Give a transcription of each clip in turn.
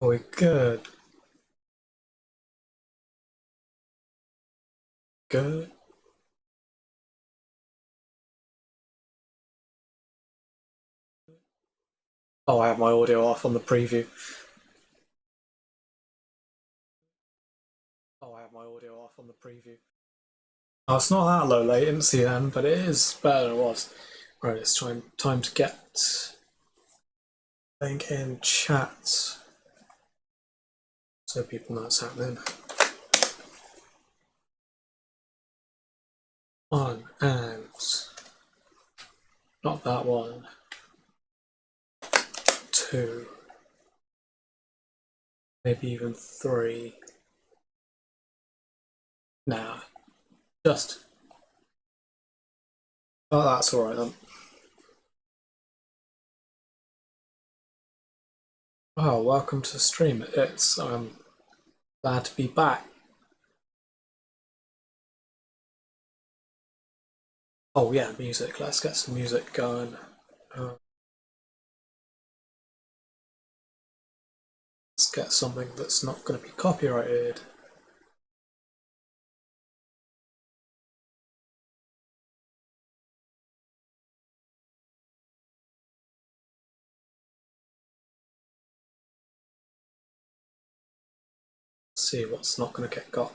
We good. Good. Oh, I have my audio off on the preview. Oh, I have my audio off on the preview. Oh, it's not that low latency then, but it is better than it was. Right, it's time to get link in chat so people know what's happening. One and not that one. Two. Maybe even three. Nah. Just. Oh, that's alright then. Oh, welcome to the stream. I'm glad to be back. Oh yeah, music. Let's get some music going. Let's get something that's not going to be copyrighted. Let's see what's not going to get got.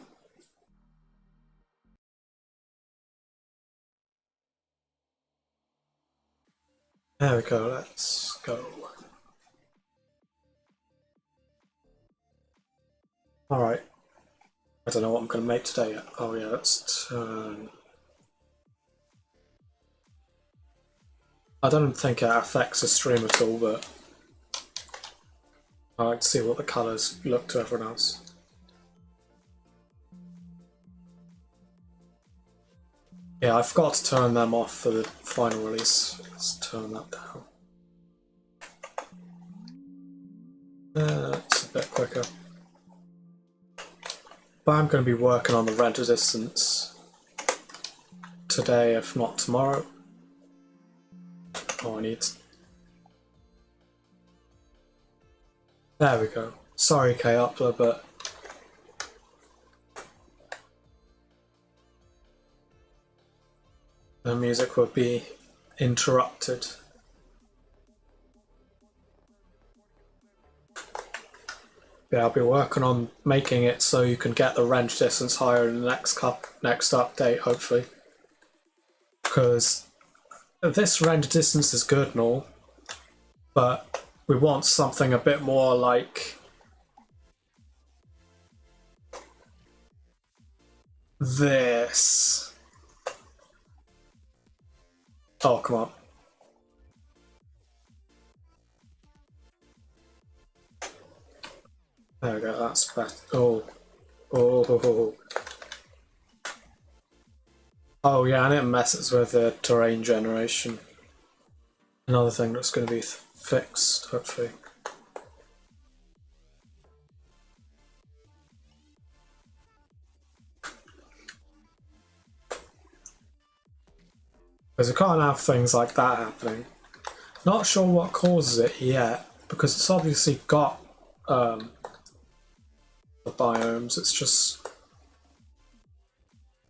There we go. Let's go. All right. I don't know what I'm going to make today yet. Oh yeah, let's turn. I don't think it affects the stream at all, but I like to see what the colours look to everyone else. Yeah, I forgot to turn them off for the final release. Let's turn that down. It's a bit quicker. But I'm going to be working on the render distance today, if not tomorrow. Oh, I need. There we go. Sorry, K-Upler, but the music would be interrupted. Yeah, I'll be working on making it so you can get the render distance higher in the next update, hopefully. Because this render distance is good and all, but we want something a bit more like this. Oh, come on. There we go, that's better. Oh. Oh yeah, and it messes with the terrain generation. Another thing that's going to be fixed, hopefully. Because we can't have things like that happening. Not sure what causes it yet, because it's obviously got the biomes, it's just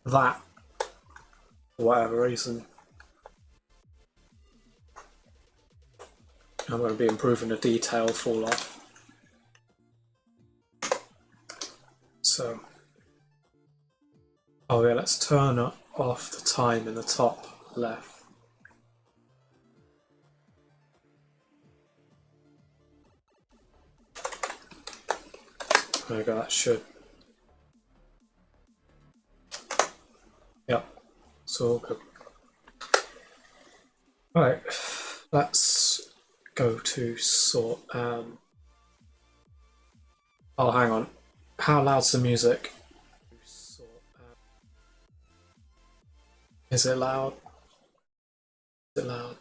that, for whatever reason. I'm going to be improving the detail fall off. So, oh yeah, let's turn off the time in the top left. There we go, that should. Yep, it's all good. Alright, let's go to sort. Oh, hang on. How loud's the music? Is it loud? Is it loud?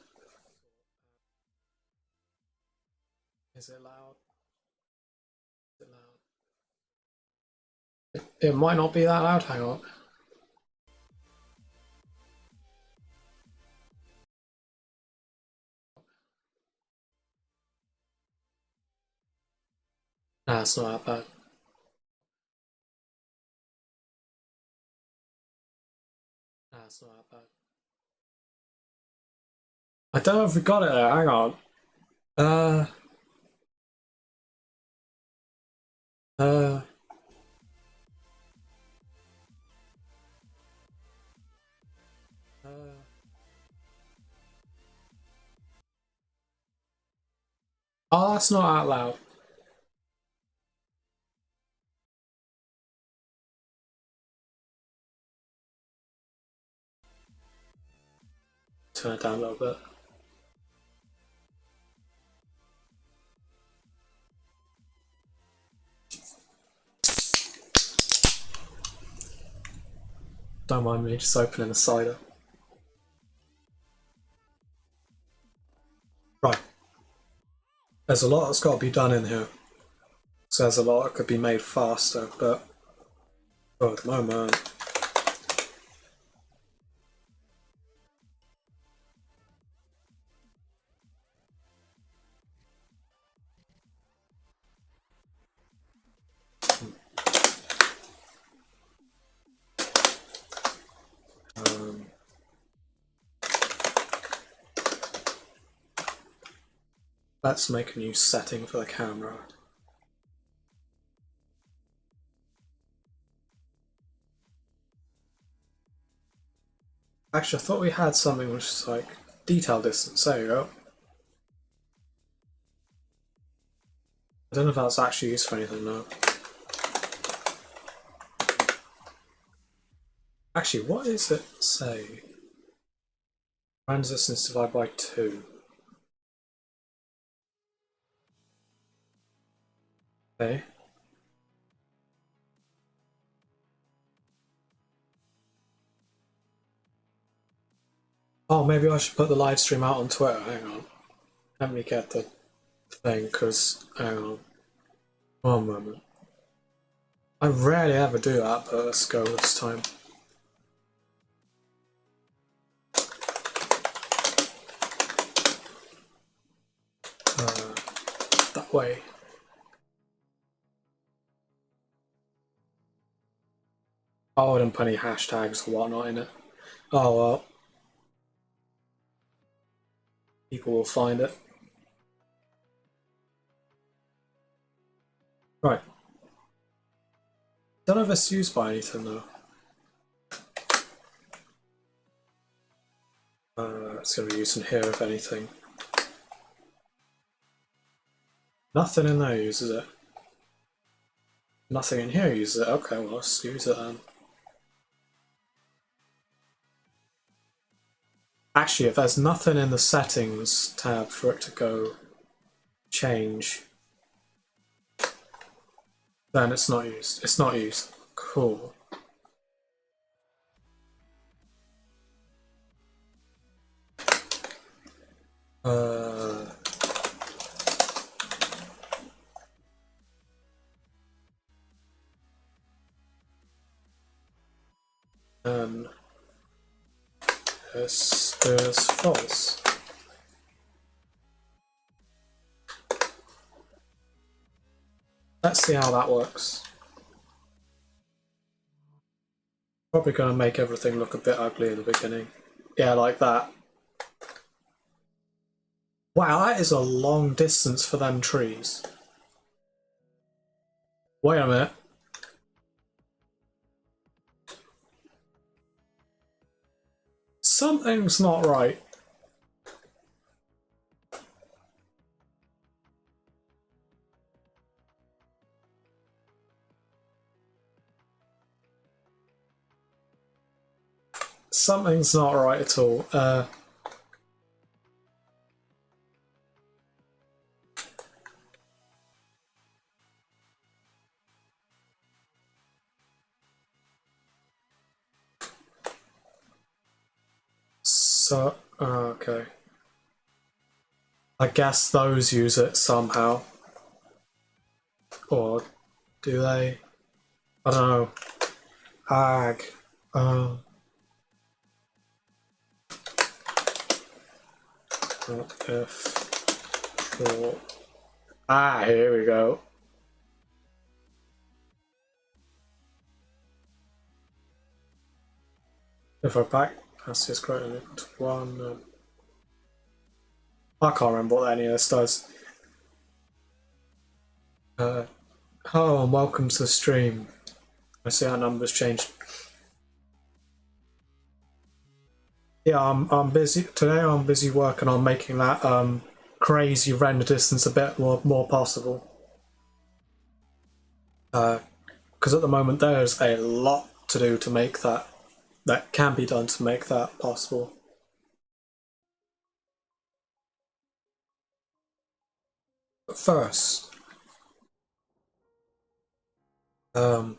Is it loud? Is it loud? It might not be that loud, hang on. Nah, it's not that bad. Nah, it's not that bad. I don't know if we got it there. Hang on. Uh, uh, uh. Oh, that's not out loud. Turn it down a little bit. Don't mind me just opening the cider. Right. There's a lot that's got to be done in here. So there's a lot that could be made faster, but for the moment. Um, let's make a new setting for the camera. Actually, I thought we had something which is like detail distance. There you go. I don't know if that's actually used for anything though. Actually, what is it say? Random distance divided by 2. Okay. Oh, maybe I should put the live stream out on Twitter. Hang on. Let me get the thing, because, hang on. One moment. I rarely ever do that, but let's go this time. That way. Oh, I didn't put any hashtags or whatnot in it. Oh well. People will find it. Right. Don't know if it's used by anything though. It's going to be used in here if anything. Nothing in there uses it. Nothing in here uses it. Okay, well let's use it then. Actually, if there's nothing in the settings tab for it to go change, then it's not used. It's not used. Cool. And this is false. Let's see how that works. Probably going to make everything look a bit ugly in the beginning. Yeah, like that. Wow, that is a long distance for them trees. Wait a minute. Something's not right. Something's not right at all. So, okay. I guess those use it somehow. Or do they? I don't know. Ag. If for here we go. If I back capacity is greater than equal to 1, I can't remember what any of this does. Hello and welcome to the stream. I see our numbers changed. Yeah, I'm busy today. I'm busy working on making that crazy render distance a bit more possible. Because at the moment there's a lot to do to make that can be done to make that possible. But first, let's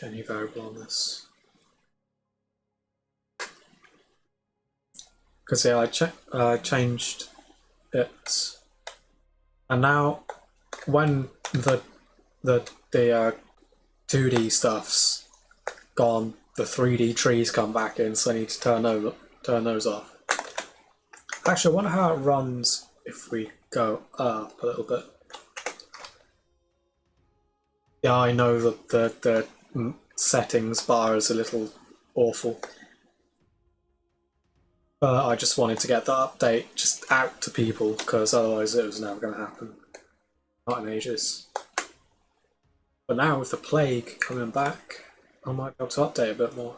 get a new variable on this. Because yeah, I changed it, and now when the 2D stuff's gone, the 3D trees come back in, so I need to turn those off. Actually, I wonder how it runs if we go up a little bit. Yeah, I know that the settings bar is a little awful. But I just wanted to get that update just out to people, because otherwise it was never going to happen. Not in ages. But now with the plague coming back, I might be able to update a bit more.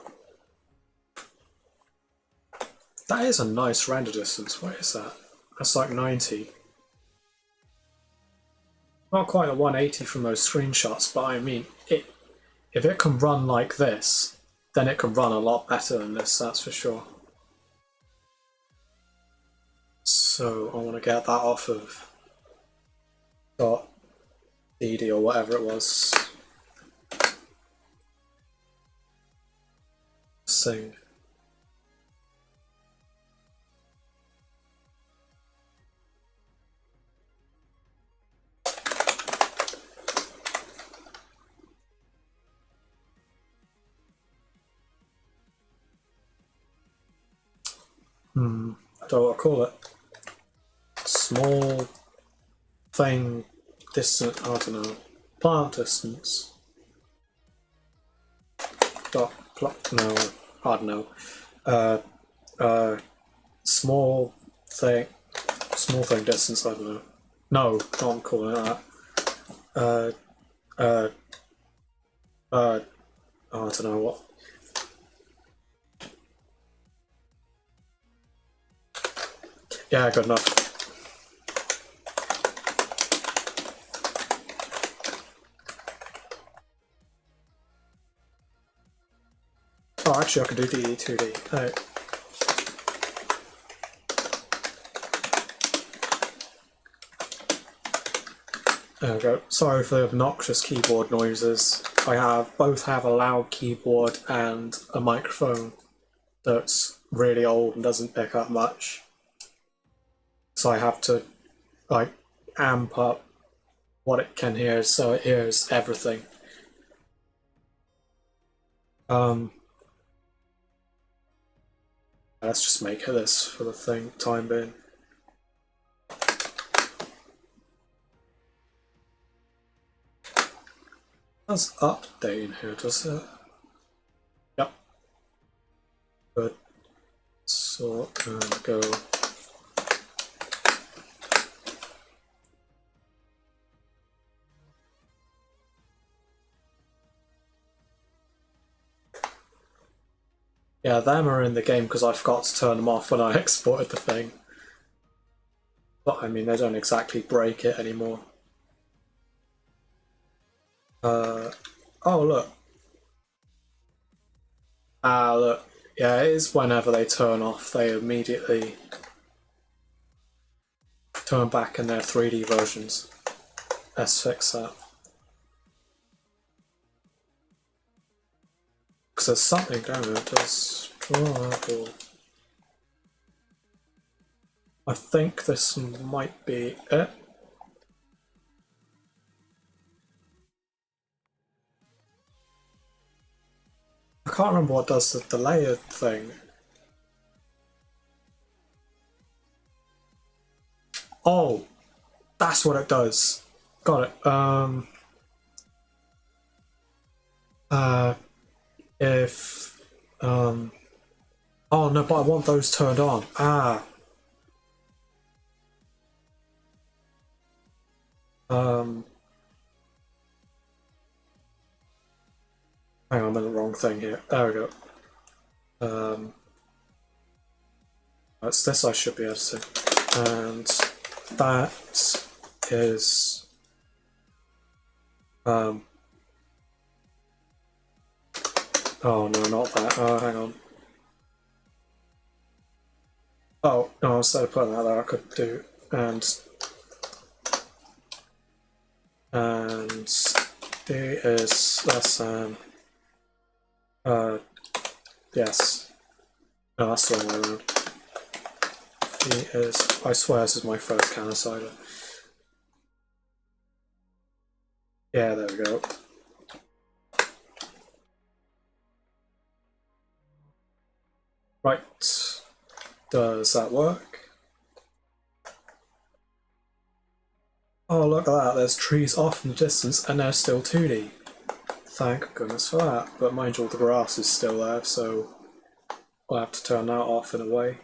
That is a nice render distance. What is that? That's like 90. Not quite a 180 from those screenshots, but I mean, if it can run like this, then it can run a lot better than this, that's for sure. So I want to get that off of .dd or whatever it was. Sing. I don't know what I call it. Small thing distance, I don't know. Plant distance. No, I don't know. Small thing distance, I don't know. No, I'm calling it that. I don't know what. Yeah, good enough. Oh, actually, I can do DE2D. Oh. There we go. Sorry for the obnoxious keyboard noises. I both have a loud keyboard and a microphone that's really old and doesn't pick up much. So I have to like amp up what it can hear so it hears everything. Let's just make this for the time being. That's update in here, does it? Yep. Good. So and go. Yeah, them are in the game because I forgot to turn them off when I exported the thing. But I mean, they don't exactly break it anymore. Oh, look. Look. Yeah, it is whenever they turn off, they immediately turn back in their 3D versions. Let's fix that. Because there's something down there that does trouble. I think this might be it. I can't remember what does the layered thing. Oh, that's what it does. Got it. If Oh no, but I want those turned on. Ah. Um, Hang on, I'm in the wrong thing here. There we go. That's this I should be editing. And that is oh no, not that. Oh, hang on. Oh no, instead of putting that there I could do and D is less than yes. No, that's the wrong way around. D is, I swear this is my first can of cider. Yeah, there we go. Right. Does that work? Oh, look at that, there's trees off in the distance and they're still 2D. Thank goodness for that. But mind you, all the grass is still there, so I'll have to turn that off in a way.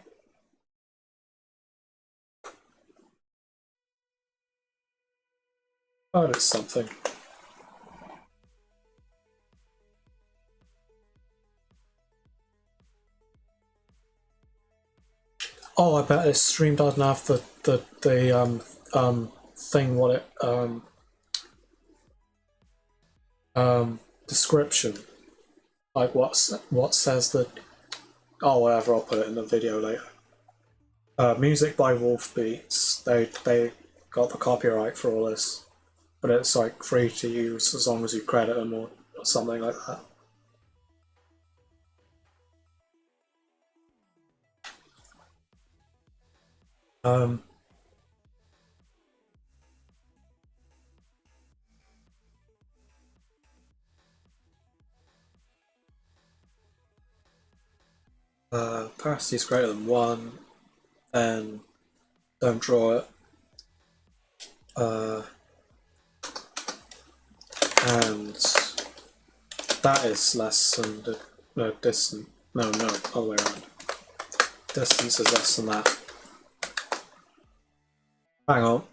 But it's something. Oh, I bet this stream doesn't have the thing what it description, like what says that. Oh, whatever. I'll put it in the video later. Music by Wolf Beats. They got the copyright for all this, but it's like free to use as long as you credit them or something like that. Opacity is greater than 1, then don't draw it. And that is less than the distance. No, all the way around. Distance is less than that. Hang on,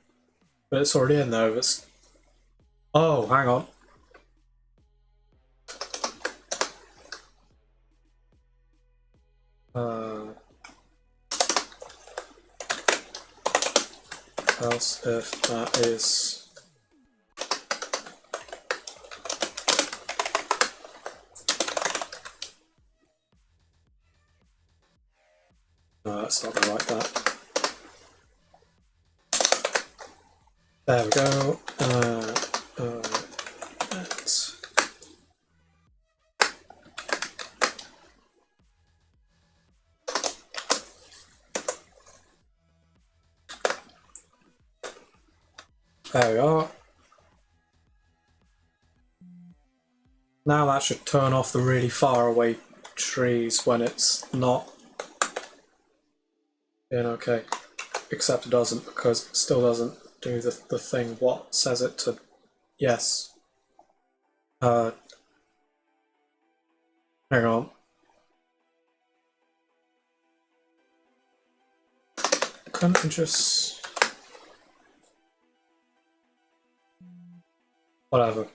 but it's already in there. It's oh, hang on. Else if that is no, that's not gonna like that. There we go. There we are. Now that should turn off the really far away trees when it's not in okay. Except it doesn't, because it still doesn't do the thing what says it to. Yes. Hang on. Couldn't I just whatever.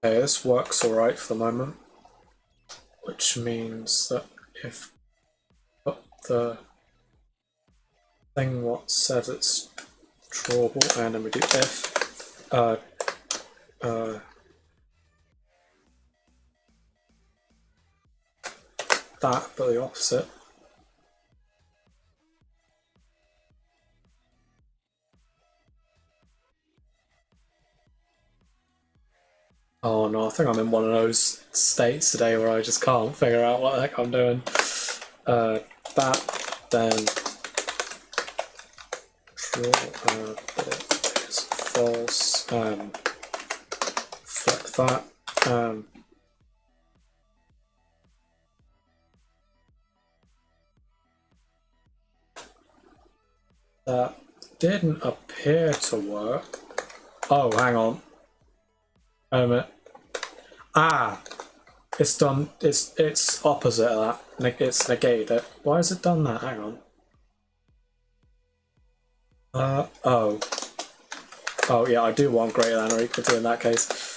Okay, this works alright for the moment, which means that if I put the thing what says it's drawable, and then we do if that, but the opposite. Oh no, I think I'm in one of those states today where I just can't figure out what the heck I'm doing. That, then draw bit is false, flip that, that, didn't appear to work. Oh, hang on. Wait a minute. Ah! It's done. It's opposite of that. It's negated it. Why has it done that? Hang on. Oh. Oh, yeah, I do want greater than or equal to in that case.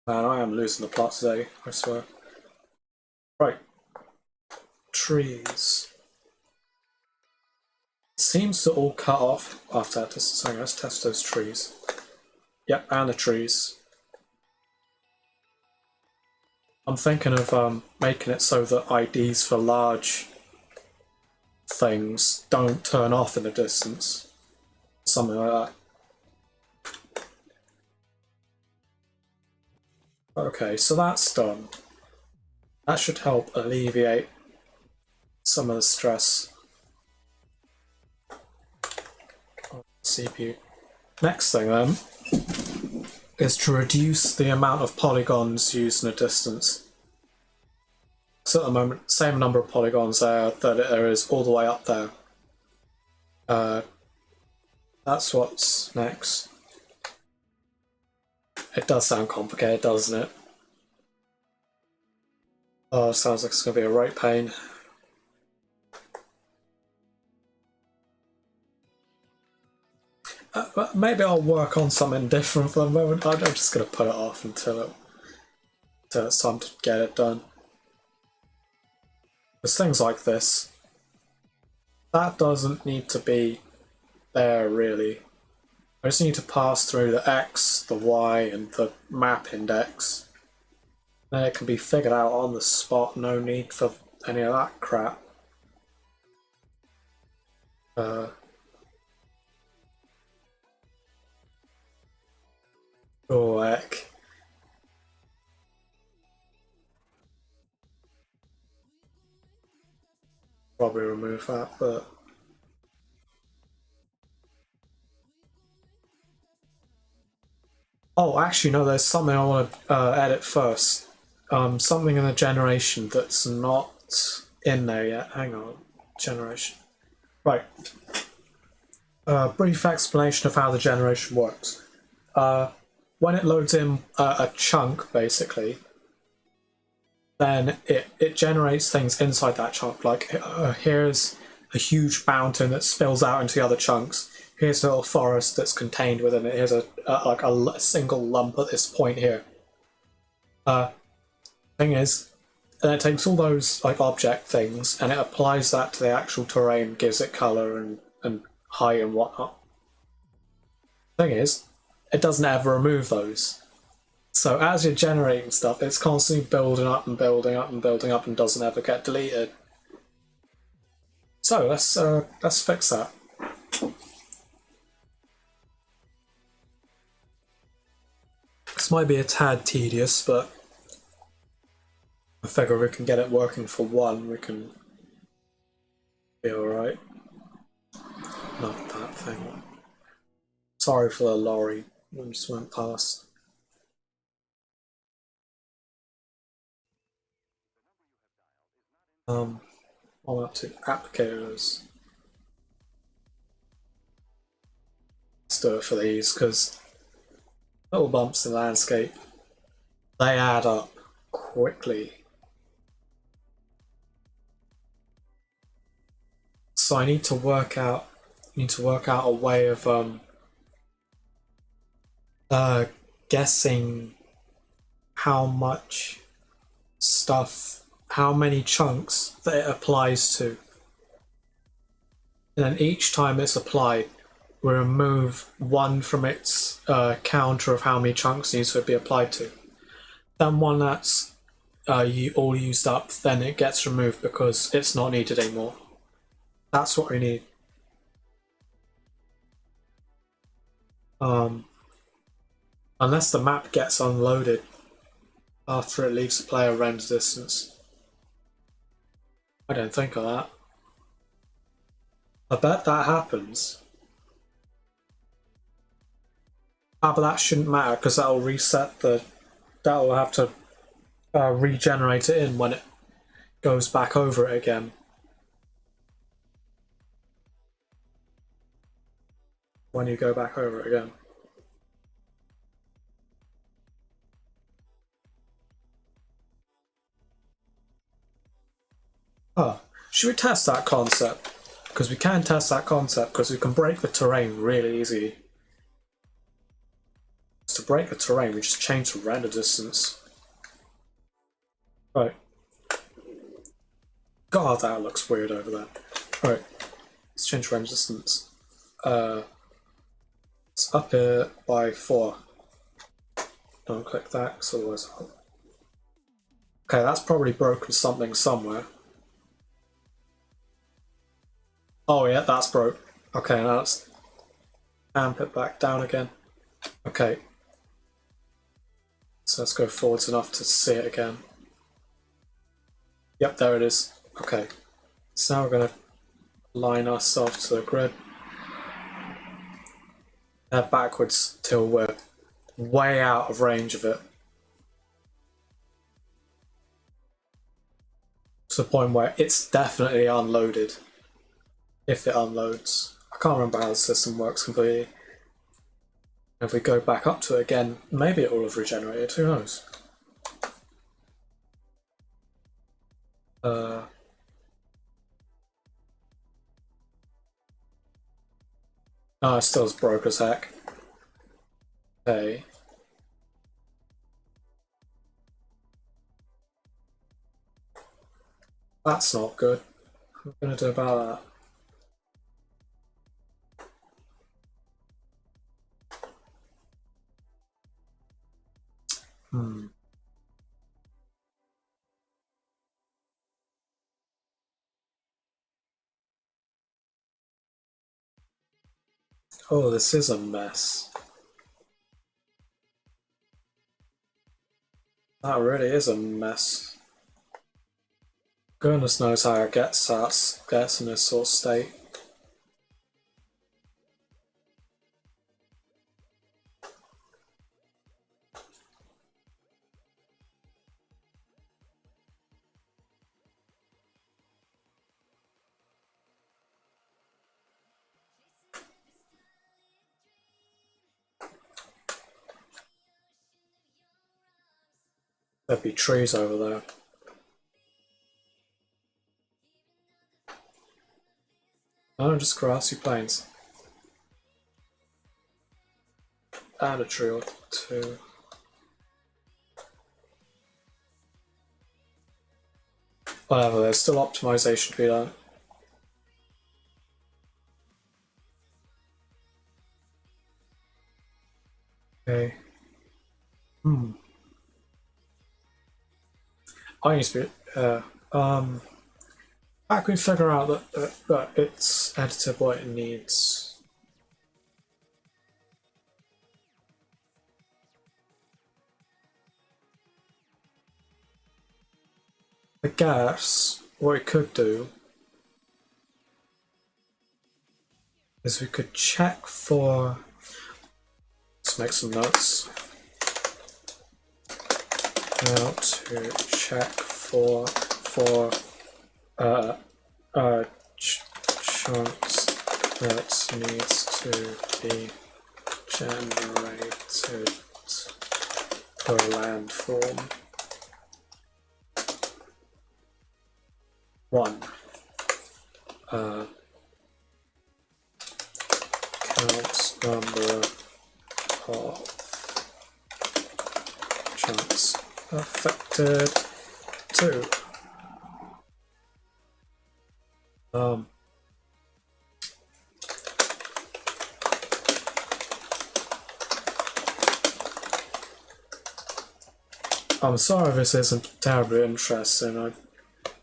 Man, I am losing the plot today, I swear. Right. Trees. Seems to all cut off after that distance. Hang on, let's test those trees. Yep, and the trees. I'm thinking of making it so that IDs for large things don't turn off in the distance. Something like that. Okay, so that's done. That should help alleviate some of the stress on the CPU. Next thing then is to reduce the amount of polygons used in a distance. So at the moment, same number of polygons there that there is all the way up there. That's what's next. It does sound complicated, doesn't it? Oh, sounds like it's going to be a right pain. But maybe I'll work on something different for the moment. I'm just going to put it off until it's time to get it done. There's things like this. That doesn't need to be there, really. I just need to pass through the X, the Y, and the map index. Then it can be figured out on the spot, no need for any of that crap. Oh, heck. Probably remove that, but... Oh, actually, no, there's something I want to edit first. Something in the generation that's not in there yet. Hang on. Generation. Right. Brief explanation of how the generation works. When it loads in a chunk, basically, then it generates things inside that chunk. Like, here's a huge mountain that spills out into the other chunks. Here's a little forest that's contained within it. Here's a single lump at this point here. Thing is, and it takes all those like object things and it applies that to the actual terrain, gives it color and height and whatnot. Thing is, it doesn't ever remove those. So as you're generating stuff, it's constantly building up and building up and building up and doesn't ever get deleted. So let's fix that. This might be a tad tedious, but I figure we can get it working for one, we can be alright. Not that thing. Sorry for the lorry, I just went past. I'm up to applicators. Let's do it for these, because little bumps in the landscape, they add up quickly. So I need to work out a way of guessing how much stuff, how many chunks that it applies to. And then each time it's applied, we remove one from its counter of how many chunks needs to be applied to. Then one that's all used up, then it gets removed because it's not needed anymore. That's what we need. Unless the map gets unloaded after it leaves the player range distance. I don't think of that. I bet that happens. Ah, but that shouldn't matter because that'll reset the... That'll have to regenerate it in when it goes back over it again. when you go back over it again. Oh, should we test that concept? Because we can test that concept because we can break the terrain really easy. To break the terrain, we just change the render distance. Right. God, that looks weird over there. Right. Let's change render distance. It's up here by 4. Don't click that, because otherwise okay, that's probably broken something somewhere. Oh yeah, that's broke. Okay, now let's amp it back down again. Okay. So let's go forwards enough to see it again. Yep, there it is. Okay. So now we're going to line ourselves to the grid. Head backwards till we're way out of range of it. To the point where it's definitely unloaded. If it unloads. I can't remember how the system works completely. If we go back up to it again, maybe it will have regenerated, who knows? Oh, it's still as broke as heck. Okay. That's not good. What are we going to do about that? Oh, this is a mess. That really is a mess. Goodness knows how it gets in this sort of state. There'd be trees over there. Oh, just grassy plains. And a tree or two. Whatever, there's still optimization to be done. Okay. I need to be, back we figure out that it's edited what it needs. I guess what we could do is we could check for. Let's make some notes. How to check for chunks that needs to be generated per landform. 1. Count number of chunks affected. 2. I'm sorry if this isn't terribly interesting.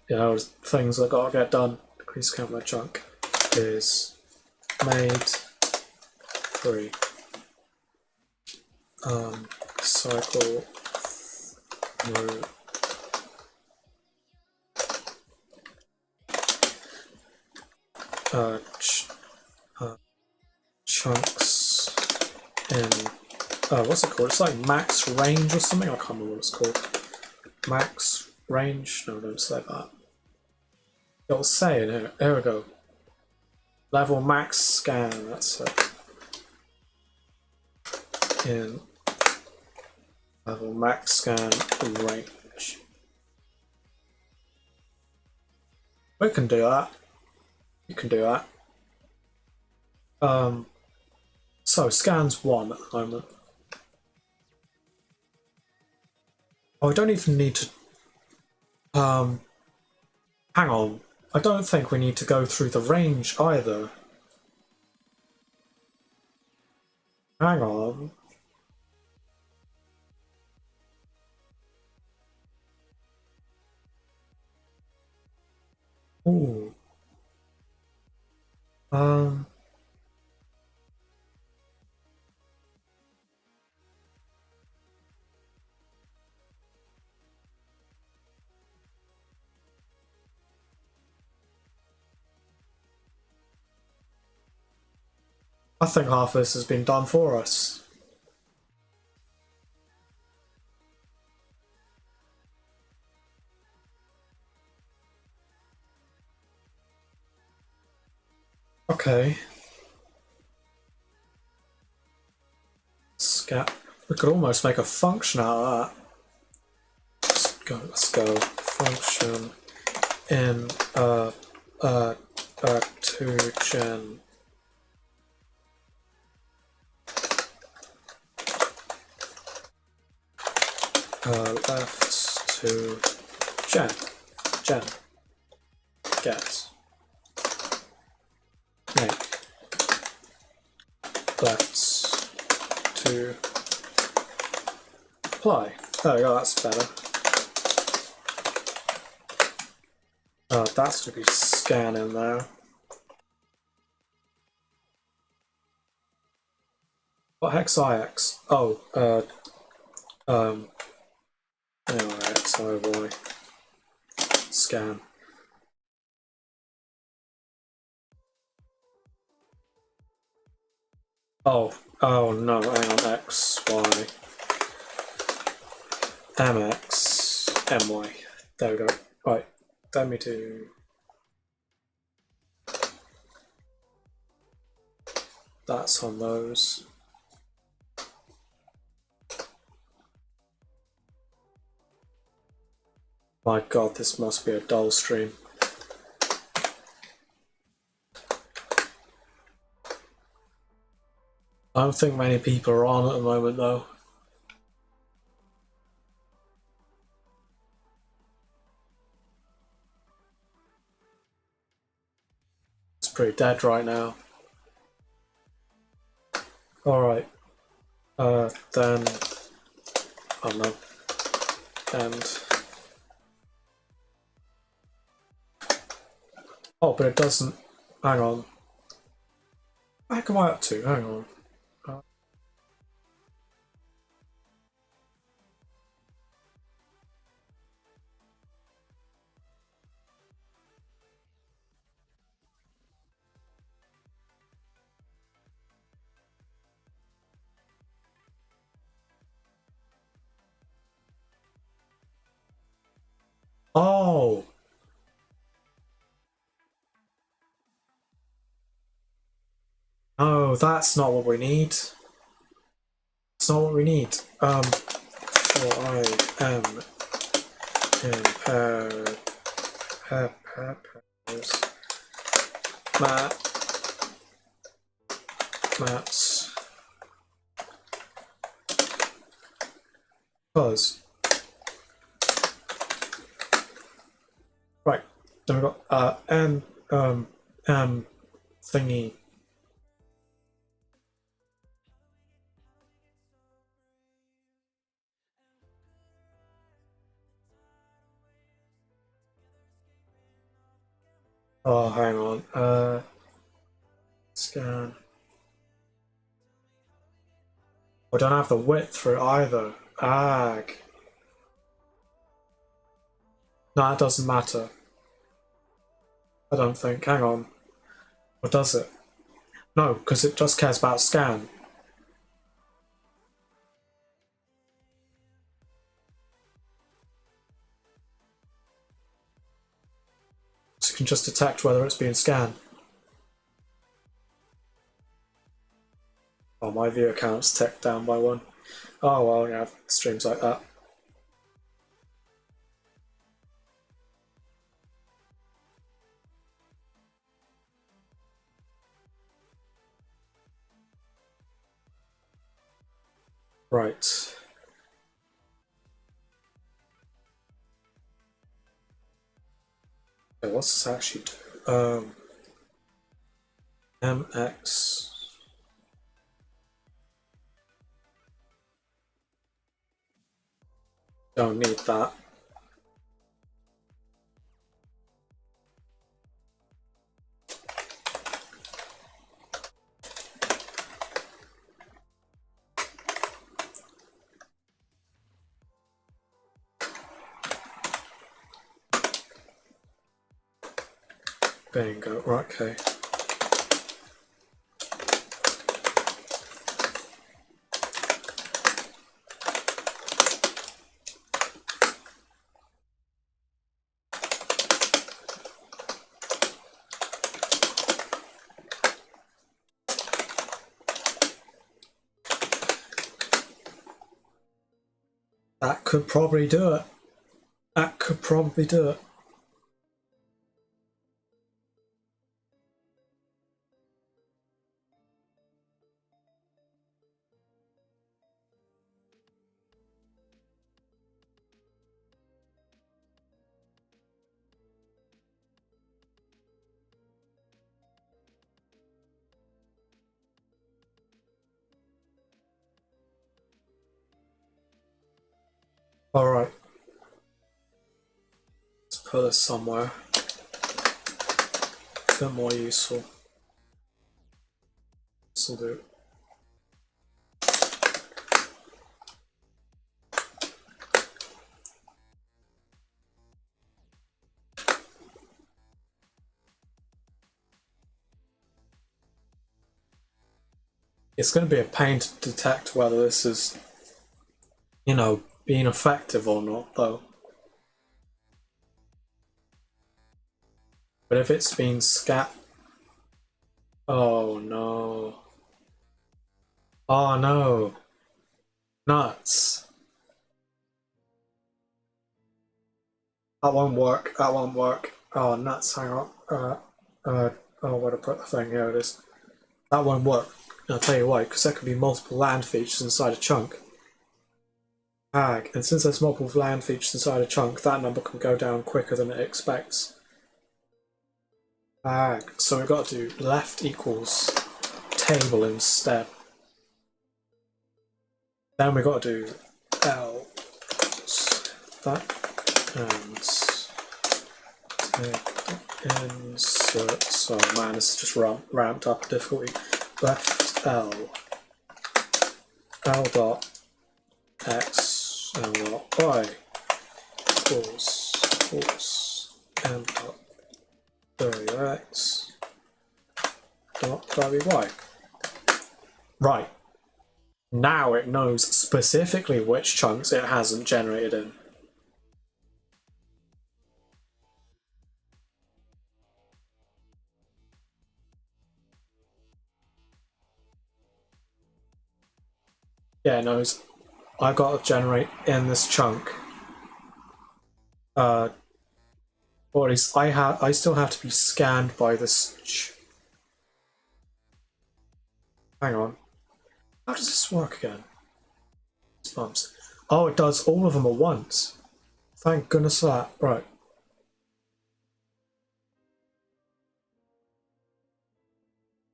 Things that gotta get done. Decrease count by chunk is made 3. Cycle through chunks in what's it called? It's like max range or something. I can't remember what it's called. Max range? No, don't say that. It'll say in here. Here we go. Level max scan. That's it. in level max scan range. We can do that. You can do that. So scans 1 at the moment. Oh, I don't even need to. Hang on. I don't think we need to go through the range either. Hang on. Ooh. I think half this has been done for us. Okay. Scat. We could almost make a function out of that. Let's go. Function in 2gen. Left to gen get make lefts to apply. There we go, that's better. That's to be scan in there. What hex IX? Oh, anyway, XIY scan. Oh no, hang on, X, Y, MX, MY. There we go. Right, let me do. That's on those. My god, this must be a dull stream. I don't think many people are on at the moment though. It's pretty dead right now. Alright. Then I don't know. And oh, but it doesn't. Hang on. What the heck am I up to? Hang on. Oh! No, that's not what we need. That's not what we need. For I am impaired. Maps. Fuzz. Right. Then we've got thingy. Oh, hang on. Scan. I don't have the width for it either. Ag. No, that doesn't matter. I don't think. Hang on. Or does it? No, because it just cares about scan. So it can just detect whether it's being scanned. Oh my viewer count's ticked down by 1. Oh well, yeah, streams like that. Right. Okay, what's this actually do? MX. Don't need that. Bingo. Right, okay. That could probably do it. That could probably do it. Alright. Let's put this somewhere. A bit more useful. This'll do. It's going to be a pain to detect whether this is, you know, being effective or not, though. But if it's been scat... Oh no. Oh no. Nuts. That won't work. That won't work. Oh, nuts. Hang on. Oh, where to put the thing? Here it is. That won't work. I'll tell you why, because there could be multiple land features inside a chunk. And since there's multiple land features inside a chunk, that number can go down quicker than it expects. So we've got to do left equals table instead. Then we've got to do L that and insert. So man, this is just ramped up difficulty. Left L dot x L dot y equals M dot WX dot WY. Right. Now it knows specifically which chunks it hasn't generated in. Yeah, it knows I've got to generate in this chunk. Or at least I still have to be scanned by this. Hang on. How does this work again? Bumps. Oh, it does all of them at once. Thank goodness for that. Right.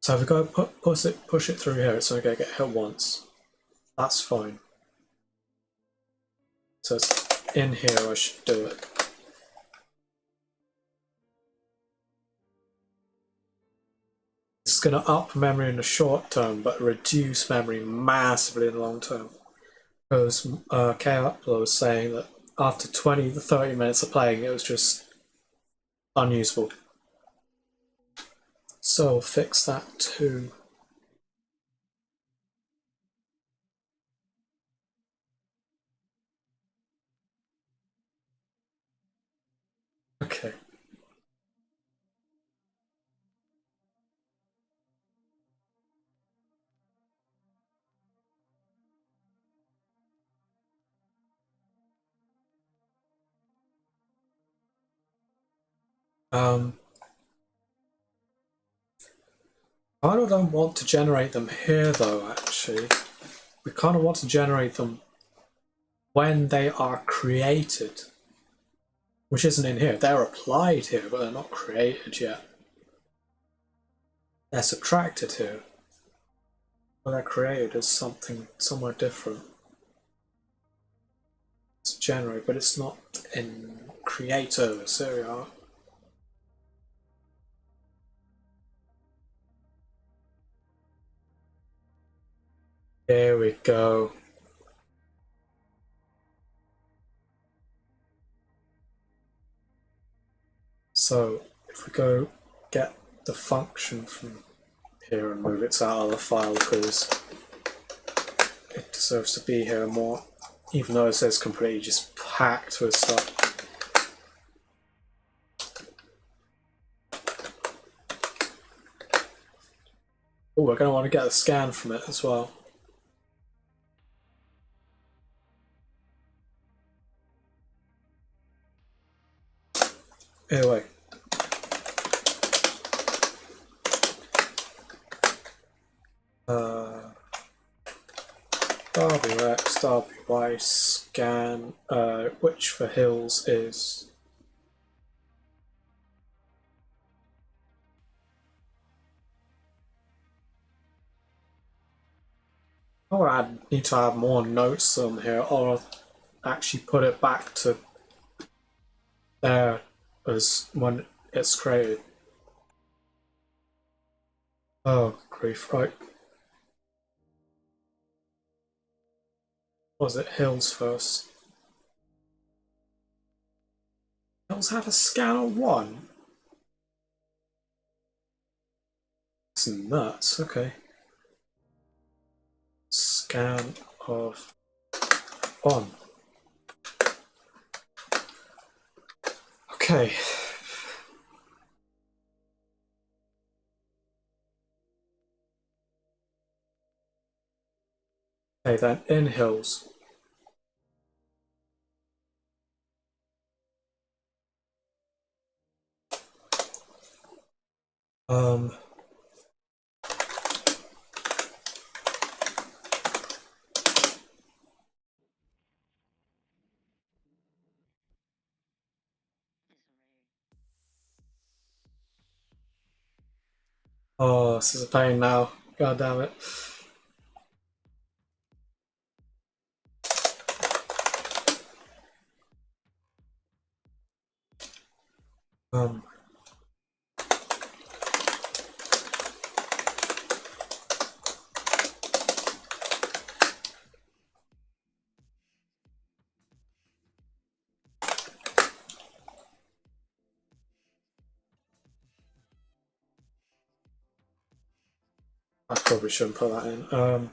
So if we go push it through here, it's only going to get hit once. That's fine. So it's in here, I should do it. It's going to up memory in the short term, but reduce memory massively in the long term. Because K-Upload was saying that after 20 to 30 minutes of playing, it was just unusable. So we'll fix that too. Okay. I don't want to generate them here though, actually. We kind of want to generate them when they are created, which isn't in here. They're applied here, but they're not created yet. They're subtracted here, but they're created as something somewhere different. It's generate, but it's not in creator. So here we are. There we go. So if we go get the function from here and move it to our other file, because it deserves to be here more, even though it says completely just packed with stuff. Oh, we're going to want to get a scan from it as well. Anyway. WX, WY scan, which for hills is I need to add more notes on here, or actually put it back to there as when it's created. Oh, grief, right. Was it hills first? Hills had a scan of 1? That's nuts, okay. Scan of 1. Okay. Okay, then in hills. Oh, this is a pain now. God damn it. I probably shouldn't put that in. No,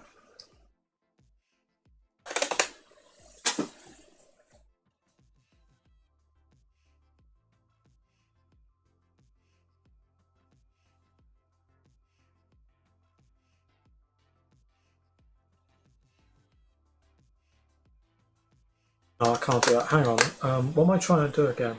I can't do that. Hang on. What am I trying to do again?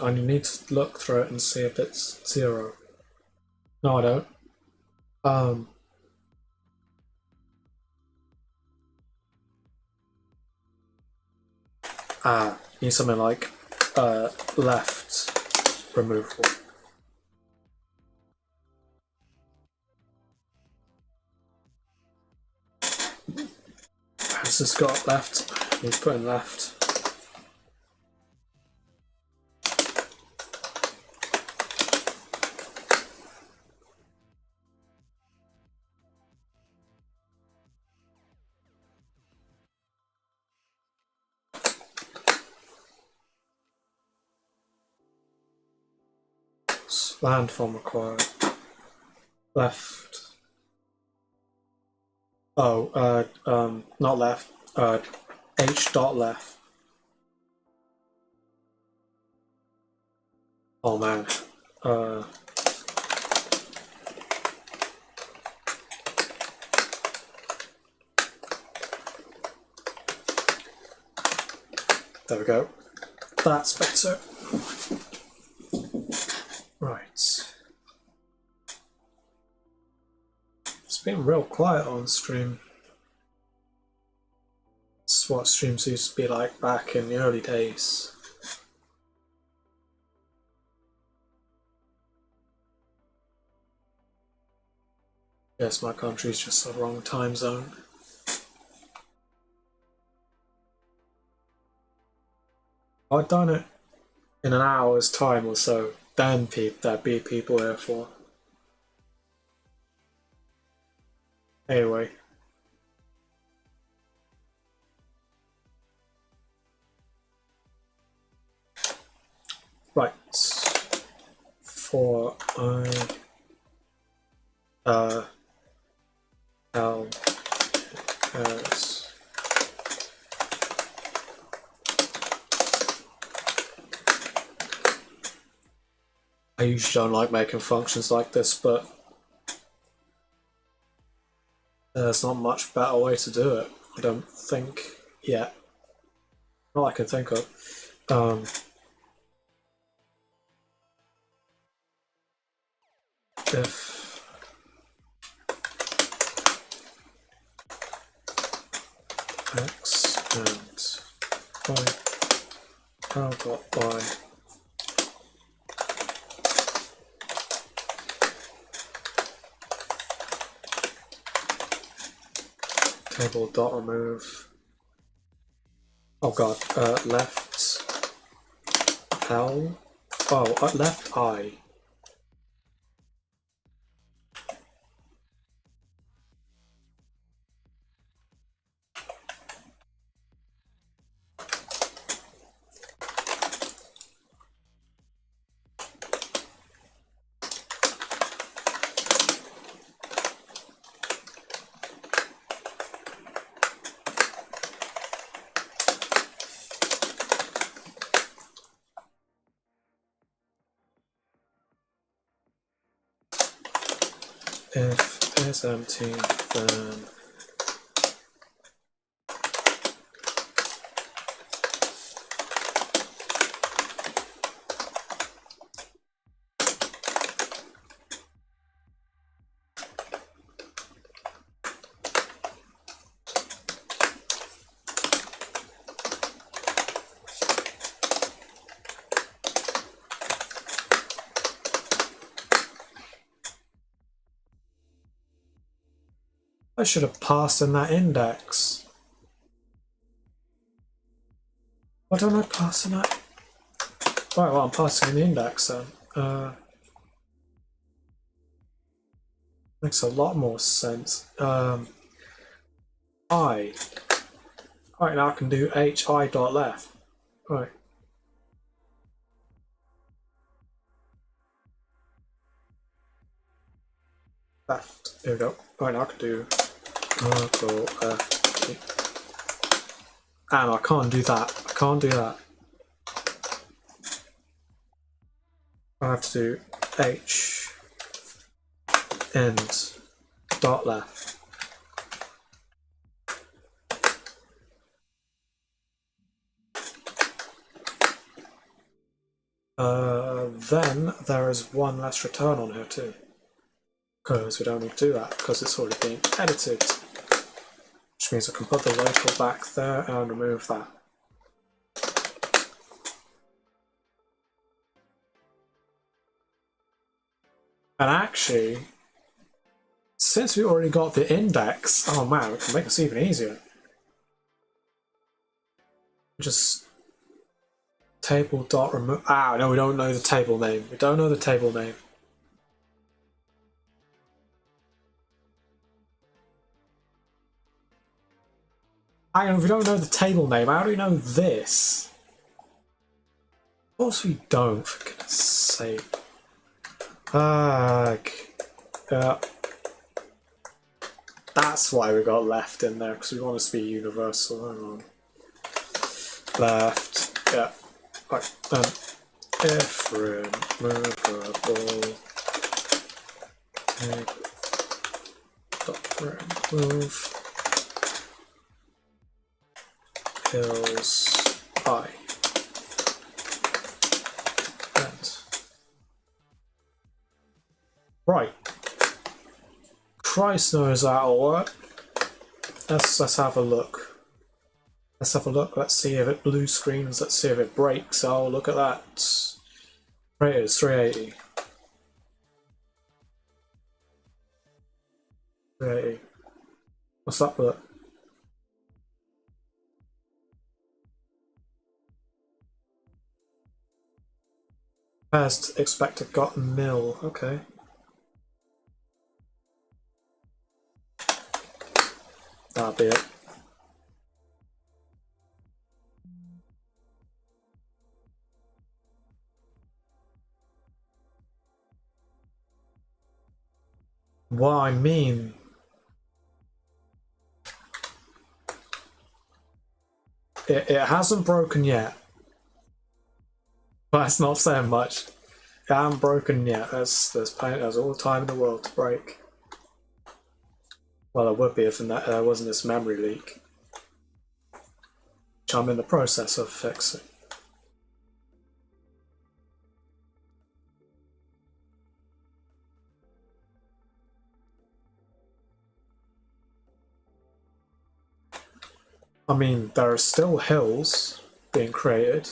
I need to look through it and see if it's 0. No, I don't. Need something like left removable. Has this got left? Need to put in left. Landform required. Left. Oh, not left. H dot left. Oh man. There we go. That's better. Right. It's been real quiet on stream. It's what streams used to be like back in the early days. Yes, my country's just the wrong time zone. I'd done it in an hour's time or so, then there'd be people here for. Anyway. Right. For L as I usually don't like making functions like this, but there's not much better way to do it, I don't think, yet. Not I can think of. If x and y, L dot y table dot remove. Oh god, left L. Oh, left I. If is empty, then I should have passed in that index. Why don't I pass in that? Right, well, I'm passing in the index then. Makes a lot more sense. I. Right, now I can do hi dot left. Right. Left. There we go. Right, now I can do go left. And I can't do that. I can't do that. I have to do h end dot left. Then there is one less return on here too, because we don't need to do that because it's already been edited, which means I can put the local back there and remove that. And actually, since we already got the index, oh man, we can make this even easier. Just table dot remove. Ah, no, we don't know the table name. We don't know the table name. Hang on, if we don't know the table name, how do we know this? Of course we don't, for goodness sake. Yeah. That's why we got left in there, because we want this to be universal. Hang on. Left, yeah. Right, then if removable dot remove kills I. Right. Christ knows that'll work. Let's have a look. Let's have a look. Let's see if it blue screens. Let's see if it breaks. Oh, look at that. Right, it's 380. 380. What's that with it? Past expected got nil. Okay. That'll be it. What I mean, it hasn't broken yet. But that's not saying much. It hasn't broken yet. There's all the time in the world to break. Well, there would be if there wasn't this memory leak, which I'm in the process of fixing. I mean, there are still hills being created.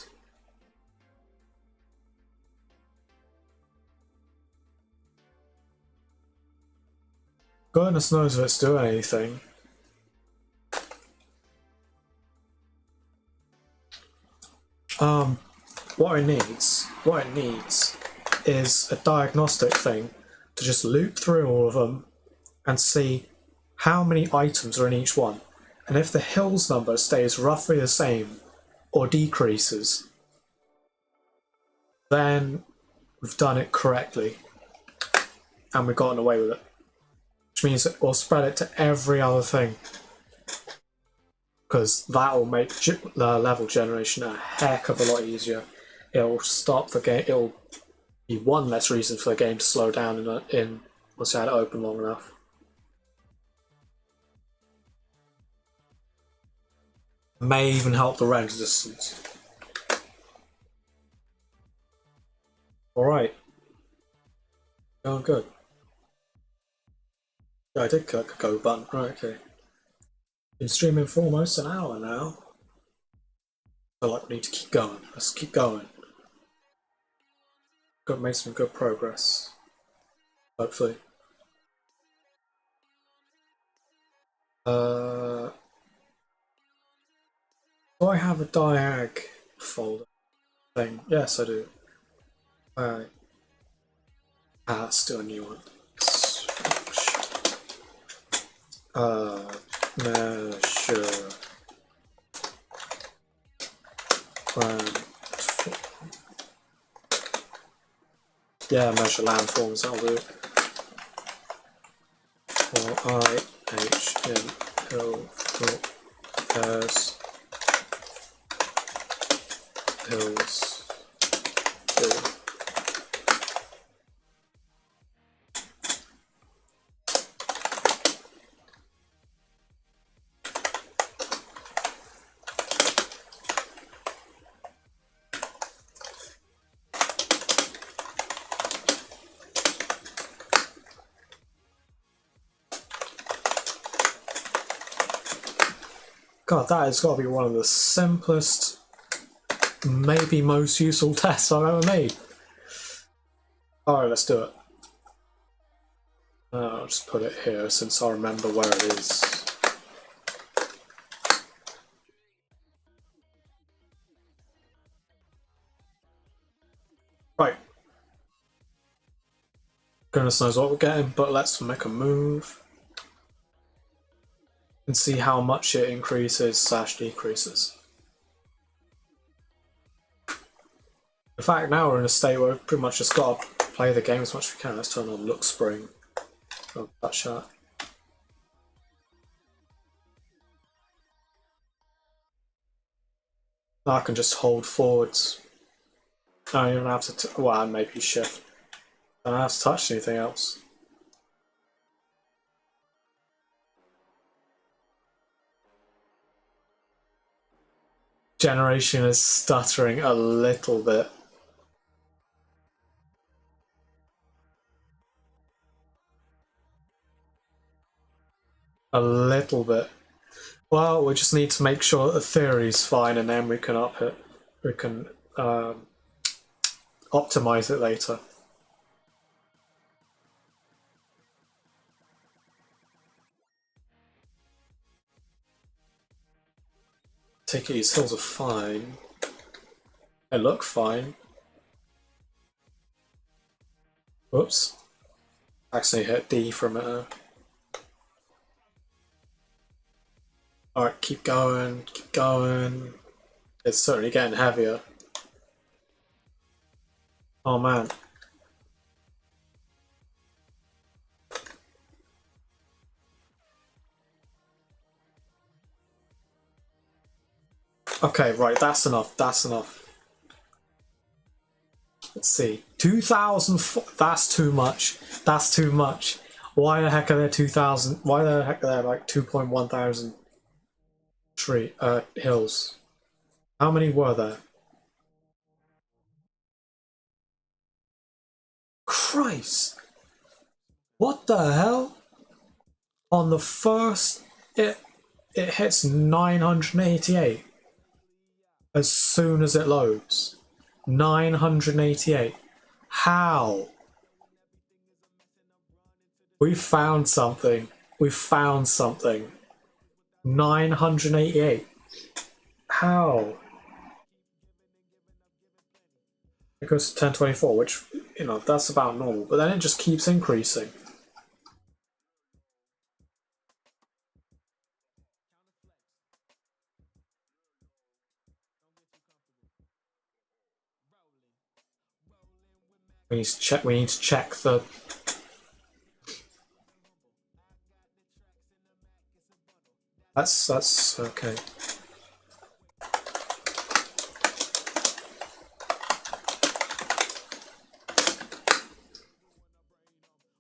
Goodness knows if it's doing anything. What it needs is a diagnostic thing to just loop through all of them and see how many items are in each one. And if the hills number stays roughly the same or decreases, then we've done it correctly and we've gotten away with it. Which means that we'll spread it to every other thing, because that will make the level generation a heck of a lot easier. It'll stop the game. It'll be one less reason for the game to slow down once you had it open long enough. May even help the render distance. Alright. Going good. Yeah, I did click a go button. Right, okay. Been streaming for almost an hour now. I feel like we need to keep going. Let's keep going. Got to make some good progress. Hopefully. Do I have a diag folder thing? Yes, I do. Alright. Let's do a new one. Measure landform. Yeah, measure landforms, that'll do. For IHM hill pairs hills do. God, that has got to be one of the simplest, maybe most useful tests I've ever made. Alright, let's do it. I'll just put it here since I remember where it is. Right. Goodness knows what we're getting, but let's make a move and see how much it increases / decreases. In fact, now we're in a state where we've pretty much just got to play the game as much as we can. Let's turn on look spring. Oh, that shot. Now I can just hold forwards. I don't even have to, well, maybe shift. I don't have to touch anything else. Generation is stuttering a little bit. A little bit. Well, we just need to make sure that the theory's fine, and then we can up it. We can optimize it later. Take it these hills are fine. They look fine. Whoops. Accidentally hit D for a minute. Alright, keep going, keep going. It's certainly getting heavier. Oh man. Okay, right, that's enough, that's enough. Let's see. 2,000, that's too much. That's too much. Why the heck are there 2,000? Why the heck are there like 2.1 thousand hills? How many were there? Christ! What the hell? On the first, it hits 988 as soon as it loads. 988. How? We found something. We found something. 988. How? It goes to 1024, which, you know, that's about normal, but then it just keeps increasing. We need to check the. That's okay.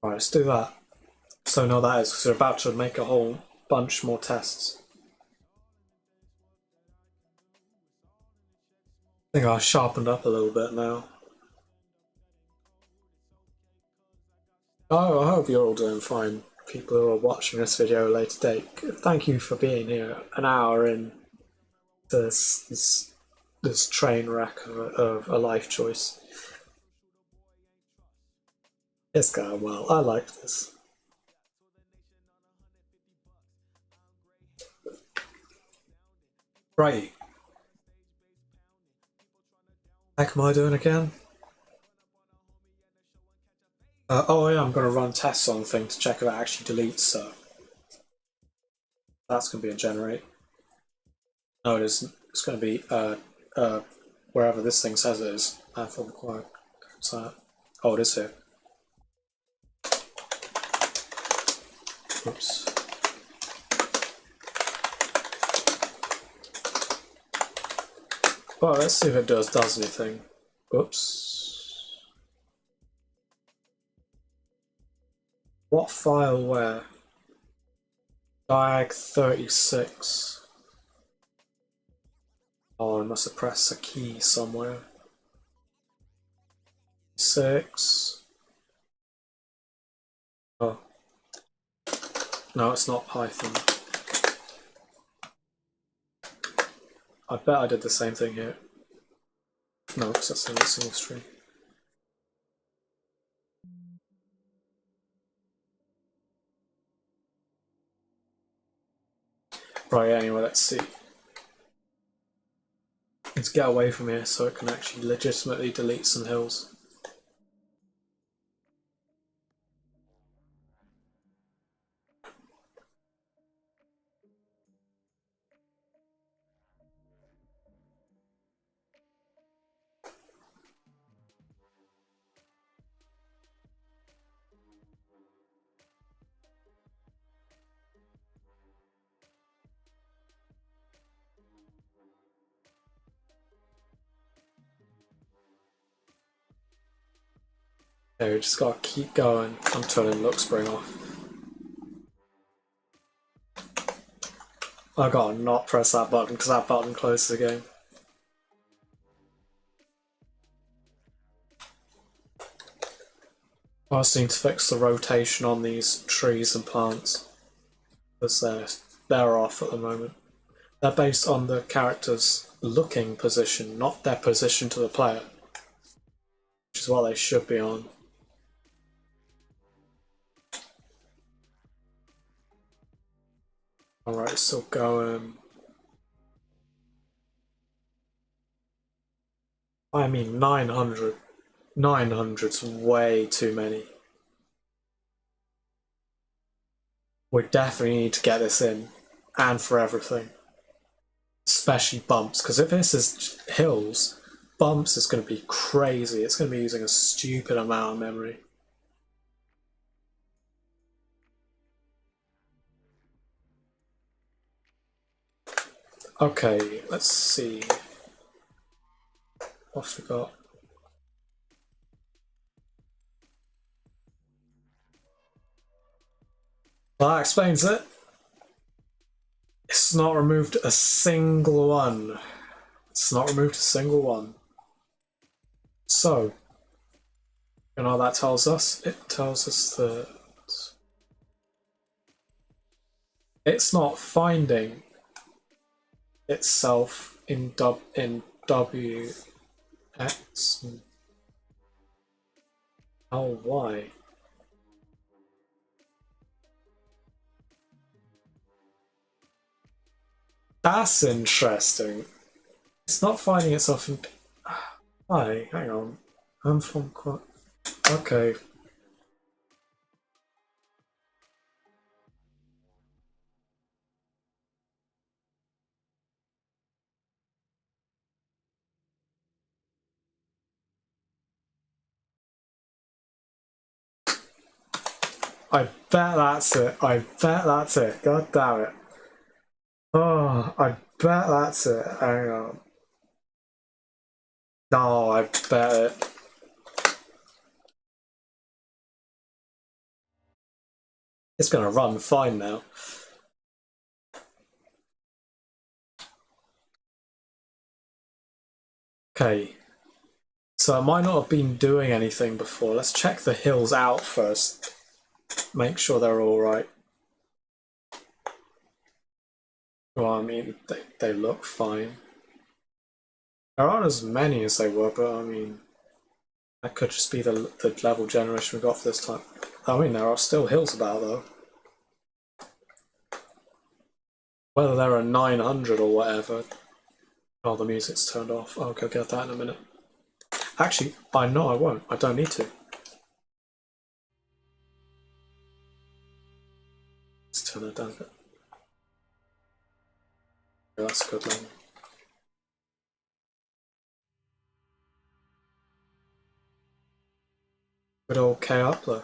Alright, let's do that. So know that is because we're about to make a whole bunch more tests. I think I sharpened up a little bit now. Oh, I hope you're all doing fine. People who are watching this video later date. Thank you for being here an hour in this train wreck of a life choice. It's going well. I like this. Right. Heck am I doing again? Oh yeah, I'm going to run tests on the thing to check if it actually deletes, so that's going to be a generate. No, it isn't. It's going to be wherever this thing says it is. From required. So, oh, it is here. Oops. Well, let's see if it does anything. Oops. What file where? Diag 36. Oh, I must have pressed a key somewhere. 6. Oh. No, it's not Python. I bet I did the same thing here. No, because that's only a single string. Right, anyway, let's see. Let's get away from here so it can actually legitimately delete some hills. There, we just gotta keep going. I'm turning look spring off. I gotta not press that button because that button closes the game. I also need to fix the rotation on these trees and plants. because they're off at the moment. They're based on the character's looking position, not their position to the player, which is what they should be on. Alright, still going. I mean, 900. 900's way too many. We definitely need to get this in, and for everything. Especially bumps, because if this is hills, bumps is going to be crazy. It's going to be using a stupid amount of memory. Okay, let's see. What have we got? Well, that explains it. It's not removed a single one. It's not removed a single one. So, you know what that tells us? It tells us that it's not finding itself in W, X, L, Y. That's interesting. It's not finding itself in. Hi, hang on. I'm from. Okay. I bet that's it. I bet that's it. God damn it. Oh, I bet that's it. Hang on. No, I bet it. It's gonna run fine now. Okay. So I might not have been doing anything before. Let's check the hills out first. Make sure they're alright. Well, I mean, they look fine. There aren't as many as they were, but I mean, that could just be the level generation we got for this time. I mean, there are still hills about, though. Whether there are 900 or whatever. Oh, the music's turned off. I'll go get that in a minute. Actually, I know I won't. I don't need to. Let's turn it down a bit. Yeah, that's a good level. Good old K Upler.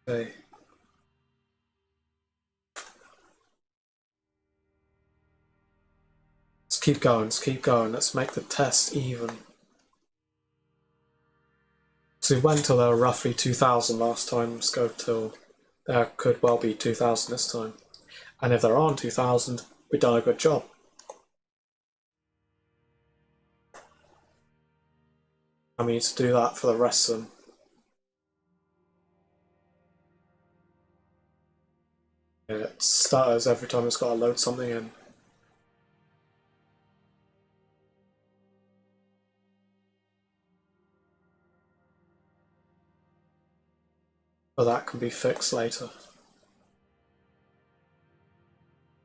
Okay. Let's keep going, let's keep going. Let's make the test even. So we went till there were roughly 2,000 last time. Let's go till there could well be 2,000 this time. And if there aren't 2,000, we've done a good job. And we need to do that for the rest of them. It stutters every time it's got to load something in. But that can be fixed later.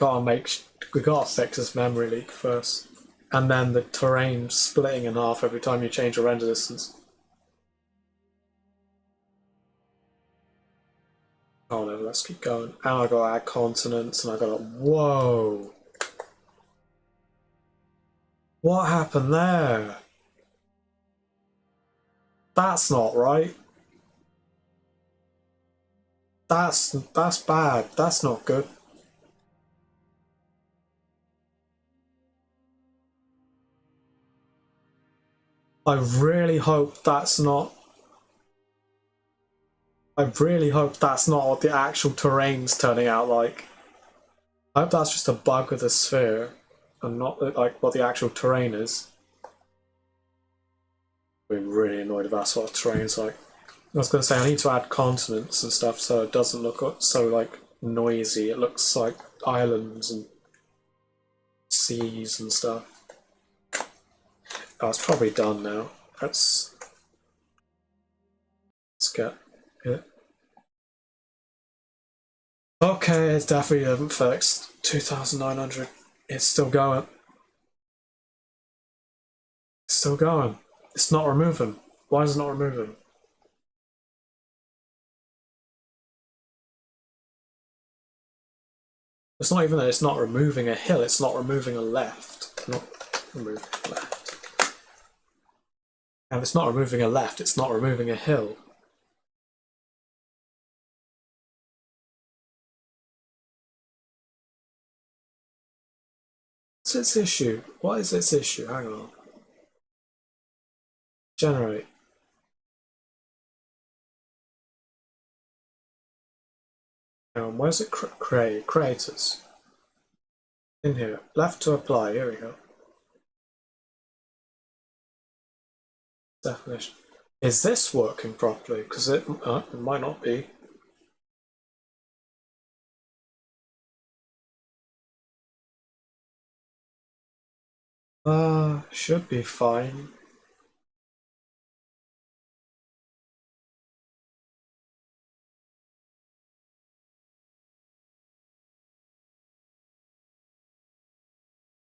We gotta fix this memory leak first. And then the terrain splitting in half every time you change your render distance. Oh no, let's keep going. And I gotta add consonants, and I gotta. Whoa! What happened there? That's not right. That's bad. That's not good. I really hope that's not. I really hope that's not what the actual terrain's turning out like. I hope that's just a bug with the sphere, and not like what the actual terrain is. I'd be really annoyed if that sort of terrain's like. I was going to say I need to add continents and stuff so it doesn't look so like noisy. It looks like islands and seas and stuff. Oh, it's probably done now. Let's get it. Okay, it's definitely haven't fixed. 2,900. It's still going. It's still going. It's not removing. Why is it not removing? It's not even that it's not removing a hill, it's not removing a left. Not removing a left. And if it's not removing a left, it's not removing a hill. What's its issue? What is its issue? Hang on. Generate. Hang on, where's it create? Creators. In here. Left to apply, here we go. Definition. Is this working properly? Because it might not be. Should be fine.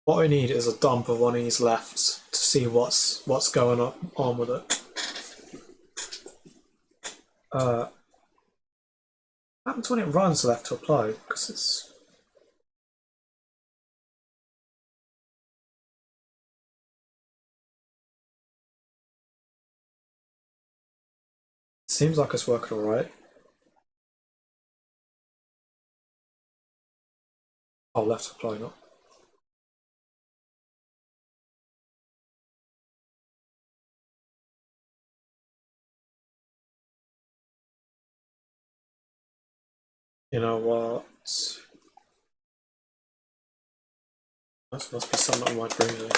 What we need is a dump of one of these lefts to see what's going on with it. What happens when it runs left to apply? Because it's seems like it's working alright. Oh, left to apply, not. You know what? That must be something I might bring in.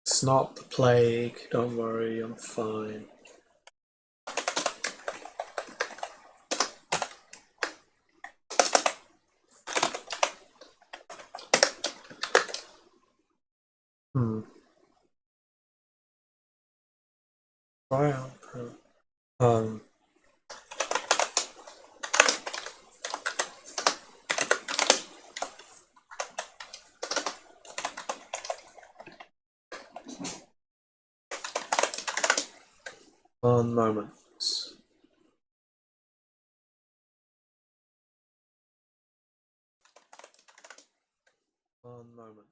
It's not the plague, don't worry, I'm fine. Try out. Um, one moment. One moment.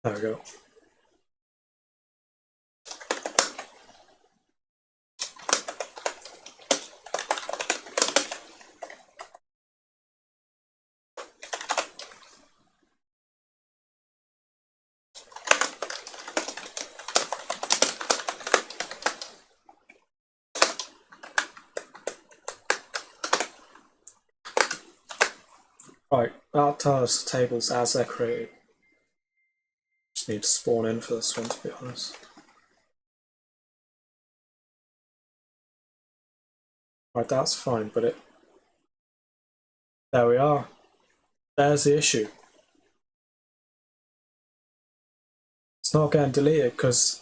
There we go. Right, that'll tell us the tables as they're created. Just need to spawn in for this one, to be honest. Right, that's fine, but it. There we are. There's the issue. It's not getting deleted because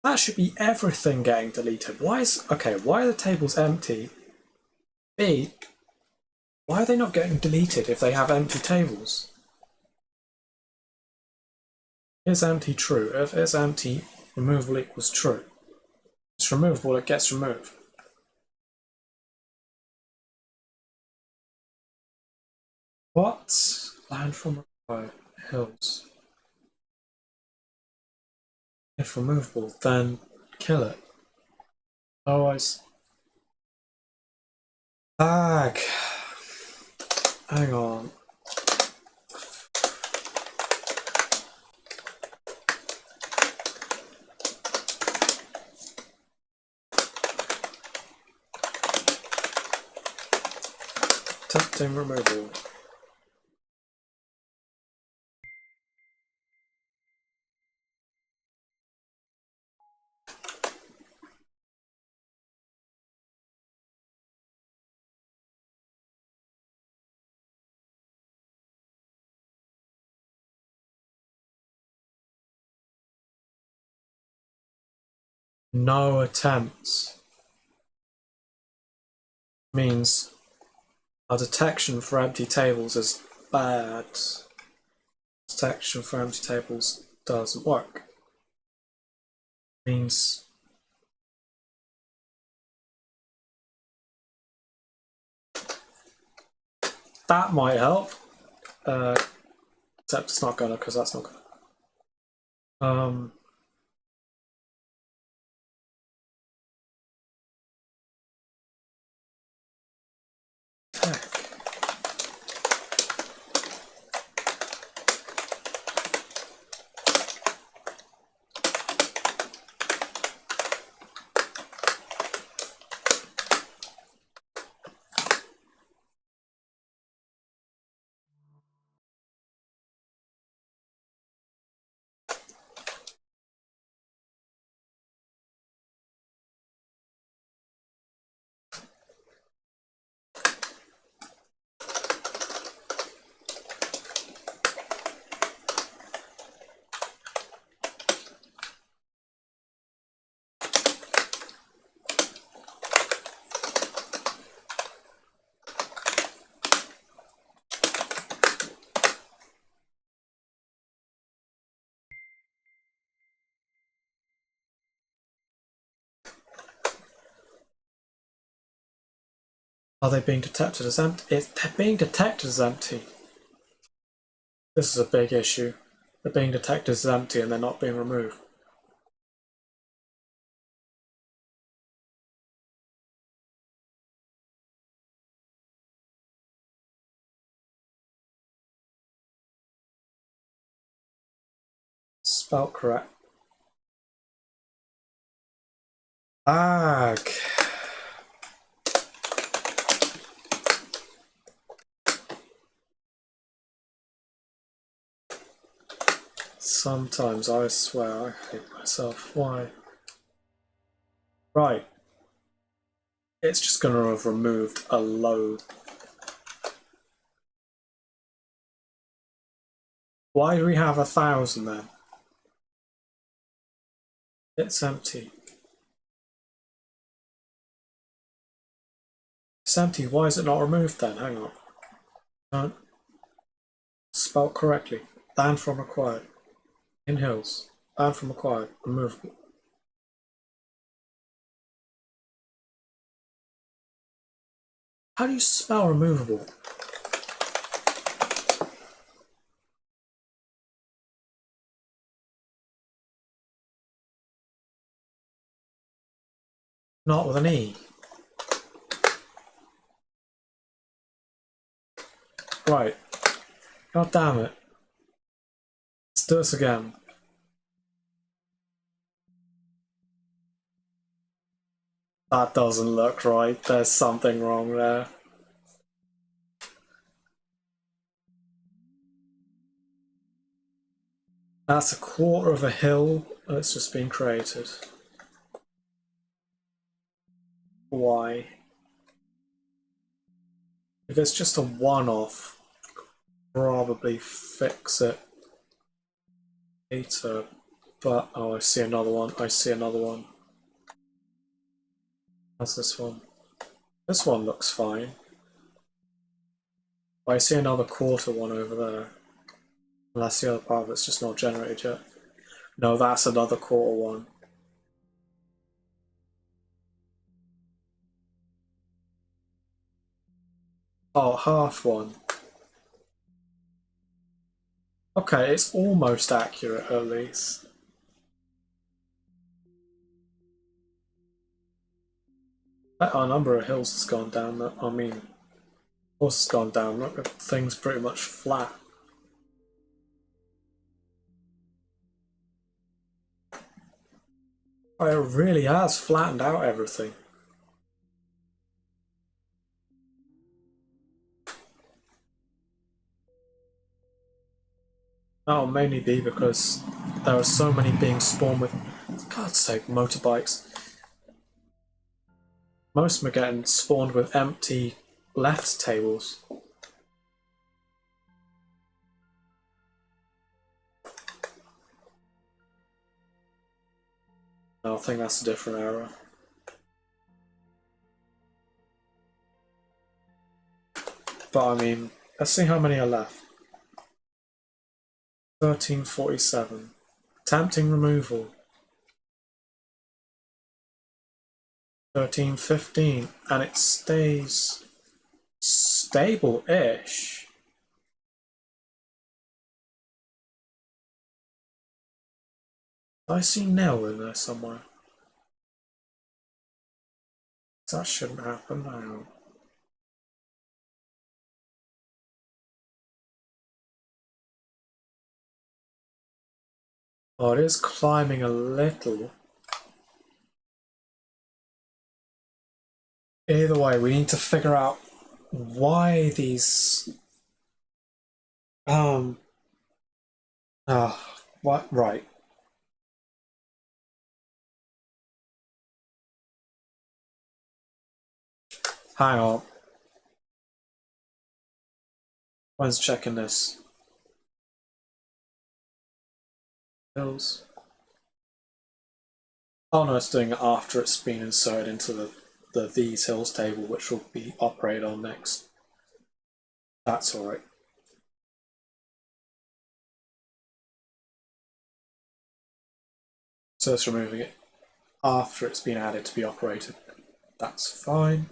that should be everything getting deleted. Why are the tables empty? B, why are they not getting deleted if they have empty tables? Is empty true? If it's empty, removable equals true. If it's removable, it gets removed. What? Land from hills. If removable, then kill it. Otherwise. Lag. Hang on. Attempting removal. No attempts means our detection for empty tables is bad. Detection for empty tables doesn't work. Means that might help. Except it's not gonna, because that's not gonna. Heck. Are they being detected as empty? They're being detected as empty. This is a big issue. They're being detected as empty and they're not being removed. Spelt correct. Ag. Sometimes I swear I hate myself. Why? Right. It's just going to have removed a load. Why do we have 1,000 then? It's empty. It's empty. Why is it not removed then? Hang on. No. Spelt correctly. Banned from required. In hills. Banned from required. Removable. How do you spell removable? Not with an E. Right. God damn it. Let's do this again. That doesn't look right. There's something wrong there. That's a quarter of a hill that's just been created. Why? If it's just a one-off, probably fix it later. But, oh, I see another one. I see another one. How's this one? This one looks fine. I see another quarter one over there. Unless the other part of it's just not generated yet. No, that's another quarter one. Oh, half one. Okay, it's almost accurate at least. Our number of hills has gone down. I mean, horse has gone down. Look, things pretty much flat. Oh, it really has flattened out everything. That'll mainly be because there are so many being spawned with, for God's sake, motorbikes. Most of them are getting spawned with empty left tables. No, I think that's a different error. But I mean, let's see how many are left. 1347. Attempting removal. 1315. And it stays stable-ish. I see nil in there somewhere. That shouldn't happen now. Oh, it is climbing a little. Either way, we need to figure out why these what, right. Hang on. When's checking this? Hills. Oh no, it's doing it after it's been inserted into the these hills table, which will be operated on next. That's alright. So it's removing it after it's been added to be operated. That's fine.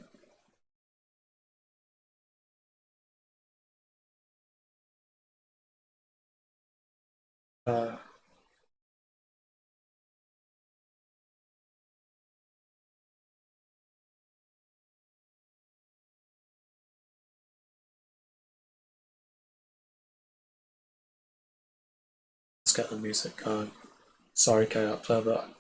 Let's get the music going. Sorry, Ante'thyr, but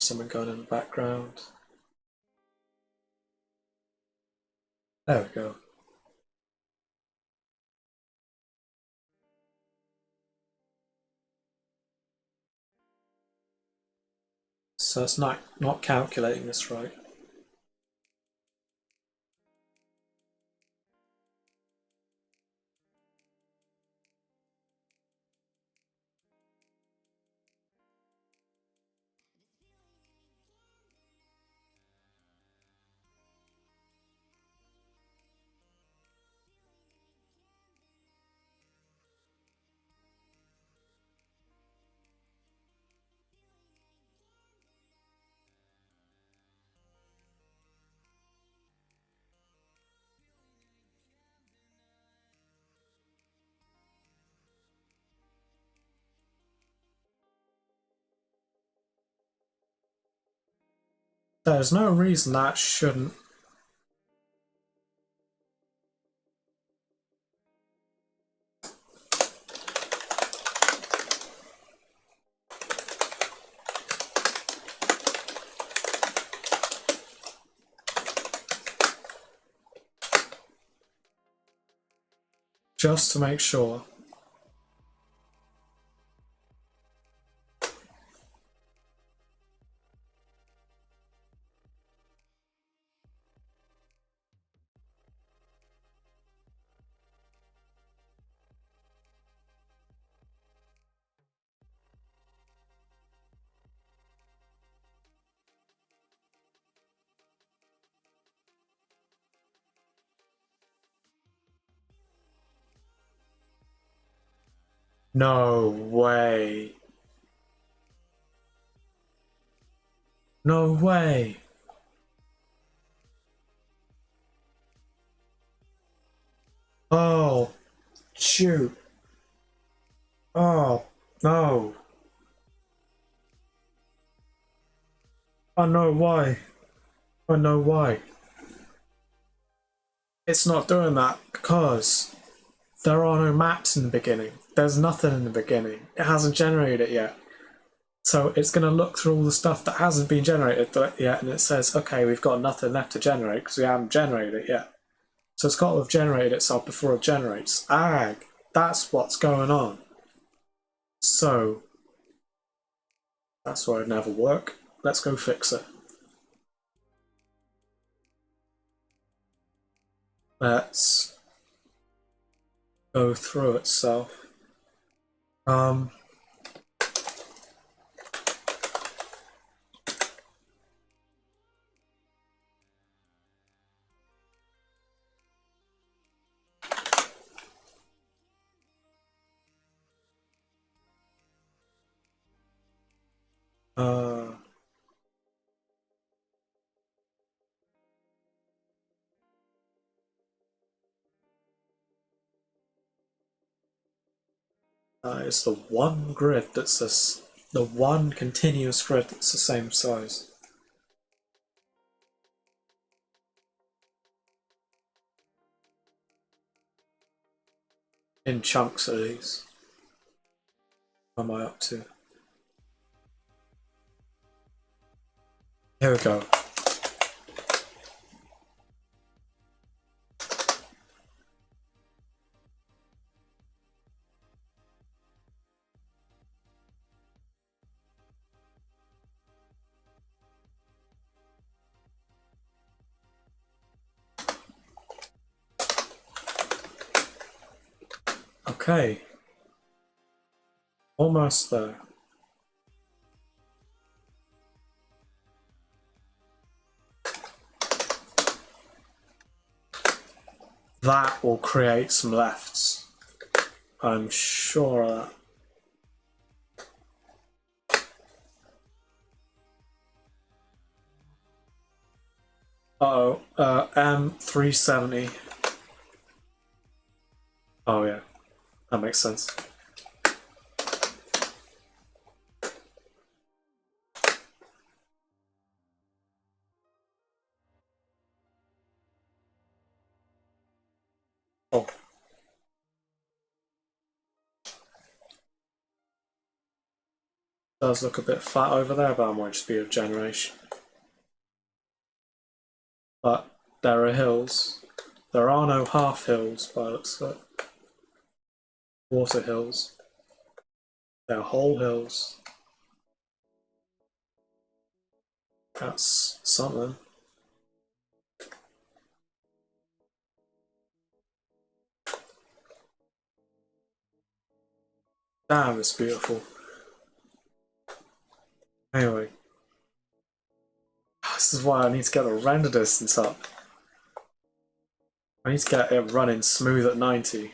something going in the background. There we go. So it's not calculating this right. There's no reason that shouldn't. Just to make sure. No way. No way. Oh, shoot. Oh, no. I know why. I know why. It's not doing that because there are no maps in the beginning. There's nothing in the beginning. It hasn't generated it yet. So it's going to look through all the stuff that hasn't been generated yet, and it says, okay, we've got nothing left to generate because we haven't generated it yet. So it's got to have generated itself before it generates. Ag, that's what's going on. So that's why it'd never work. Let's go fix it. Let's go through itself. That is the one grid that's the one continuous grid that's the same size. In chunks at least. What am I up to? Here we go. Okay. Almost there. That will create some lefts. I'm sure of that. Uh-oh, M370. Oh yeah, that makes sense. Oh. Does look a bit fat over there, but that might just be a generation. But there are hills. There are no half hills by the looks of it. Water hills. They're whole hills. That's something. Damn, it's beautiful. Anyway. This is why I need to get the render distance up. I need to get it running smooth at 90.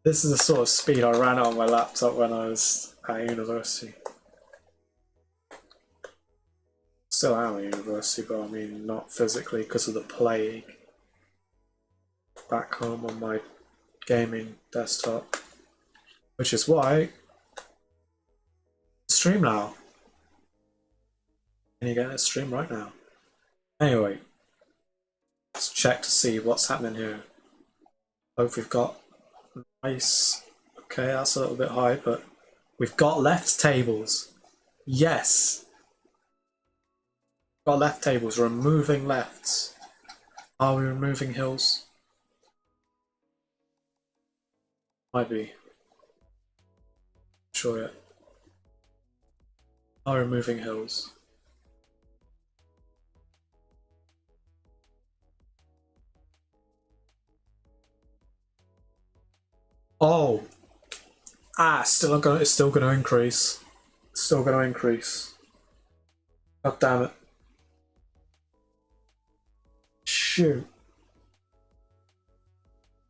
This is the sort of speed I ran on my laptop when I was at university. Still am at university, but I mean not physically because of the plague. Back home on my gaming desktop. Which is why I stream now. And you get a stream right now. Anyway, let's check to see what's happening here. Hope we've got nice. Okay, that's a little bit high, but we've got left tables. Yes. Got left tables, removing lefts. Are we removing hills? Might be. Sure yet. Are removing hills. Oh. It's still gonna increase. It's still gonna increase. God damn it. Shoot.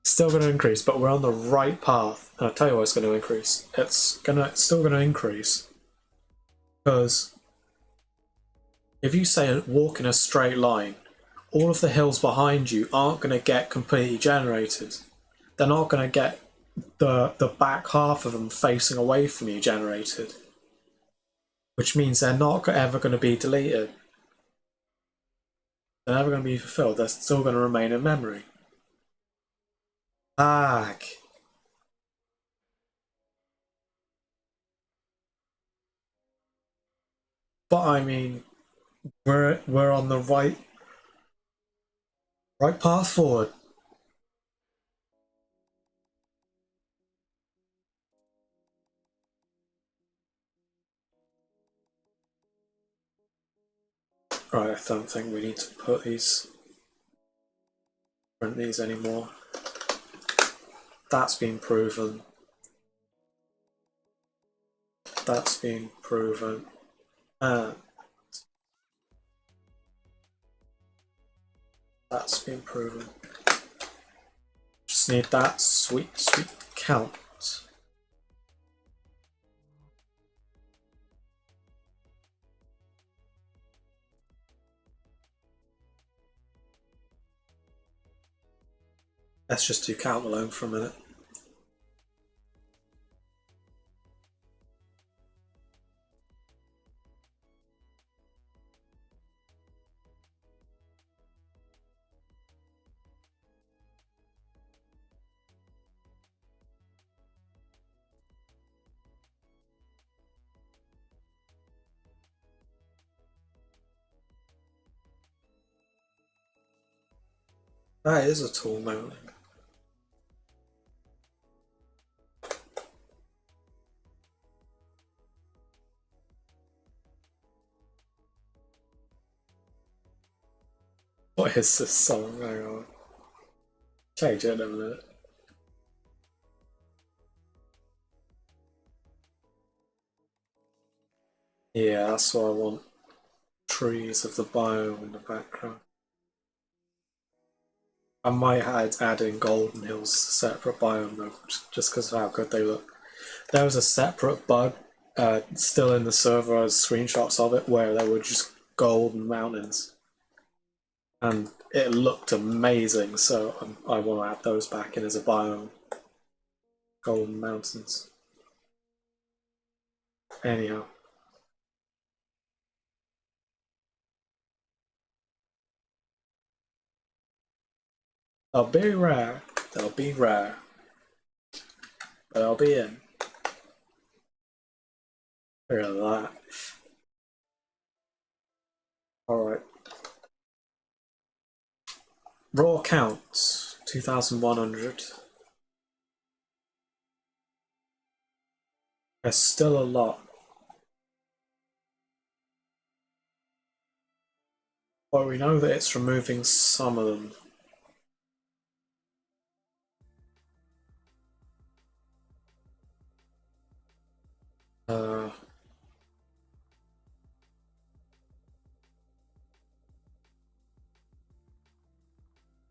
Still going to increase, but we're on the right path. And I'll tell you why it's going to increase. It's still going to increase because if you say walk in a straight line, all of the hills behind you aren't going to get completely generated. They're not going to get the back half of them facing away from you generated, which means they're not ever going to be deleted. They're never going to be fulfilled. They're still going to remain in memory. Ag. But I mean, we're on the right Right path forward. Right, I don't think we need to put these, print these anymore. That's been proven. That's been proven. And that's been proven. Just need that sweet count. Let's just do count alone for a minute. That is a tool mounting. What is this song? Hang on. Change it in a minute. Yeah, that's what I want. Trees of the biome in the background. I might add in Golden Hills separate biome though, just because of how good they look. There was a separate bug still in the server as screenshots of it where there were just golden mountains. And it looked amazing, so I want to add those back in as a biome. Golden mountains. Anyhow. They'll be rare. They'll be rare. But they'll be in. Look at that. Alright. Raw counts 2,100. There's still a lot. But we know that it's removing some of them.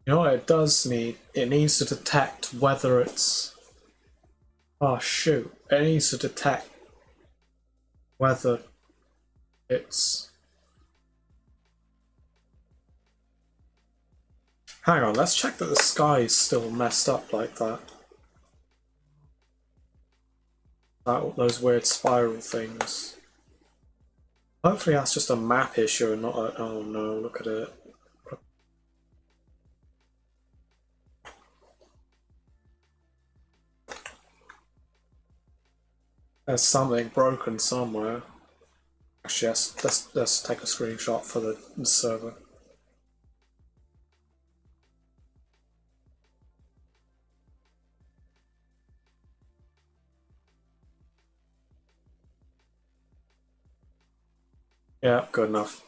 You know what it does need? It needs to detect whether it's... Oh shoot. It needs to detect whether it's... Hang on, let's check that the sky is still messed up like that. Those weird spiral things. Hopefully that's just a map issue and not a... Oh no, look at it. There's something broken somewhere. Actually, let's take a screenshot for the server. Yeah, good enough.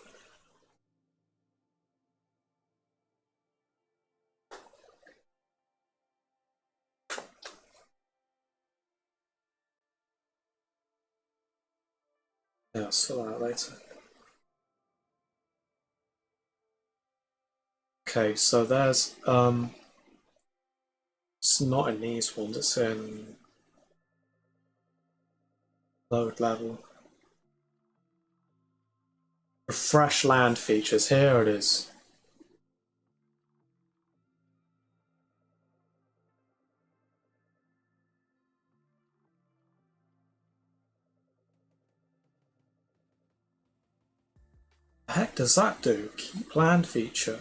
Yeah, I'll sort that later. Okay, so there's it's not in these ones, it's in load level. Refresh land features, here it is. The heck does that do? Keep land feature.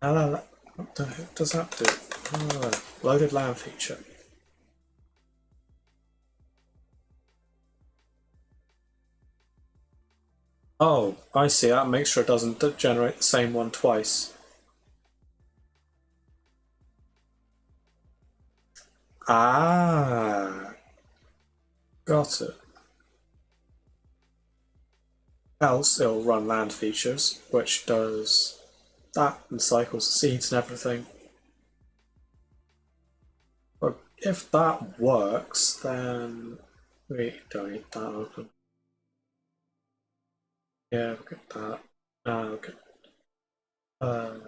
What the heck does that do? Oh, loaded land feature. Oh, I see. That makes sure it doesn't generate the same one twice. Ah, got it. Else it'll run land features, which does that and cycles the seeds and everything. But if that works, then we don't need that open. Yeah, we'll get that. Okay. Uh,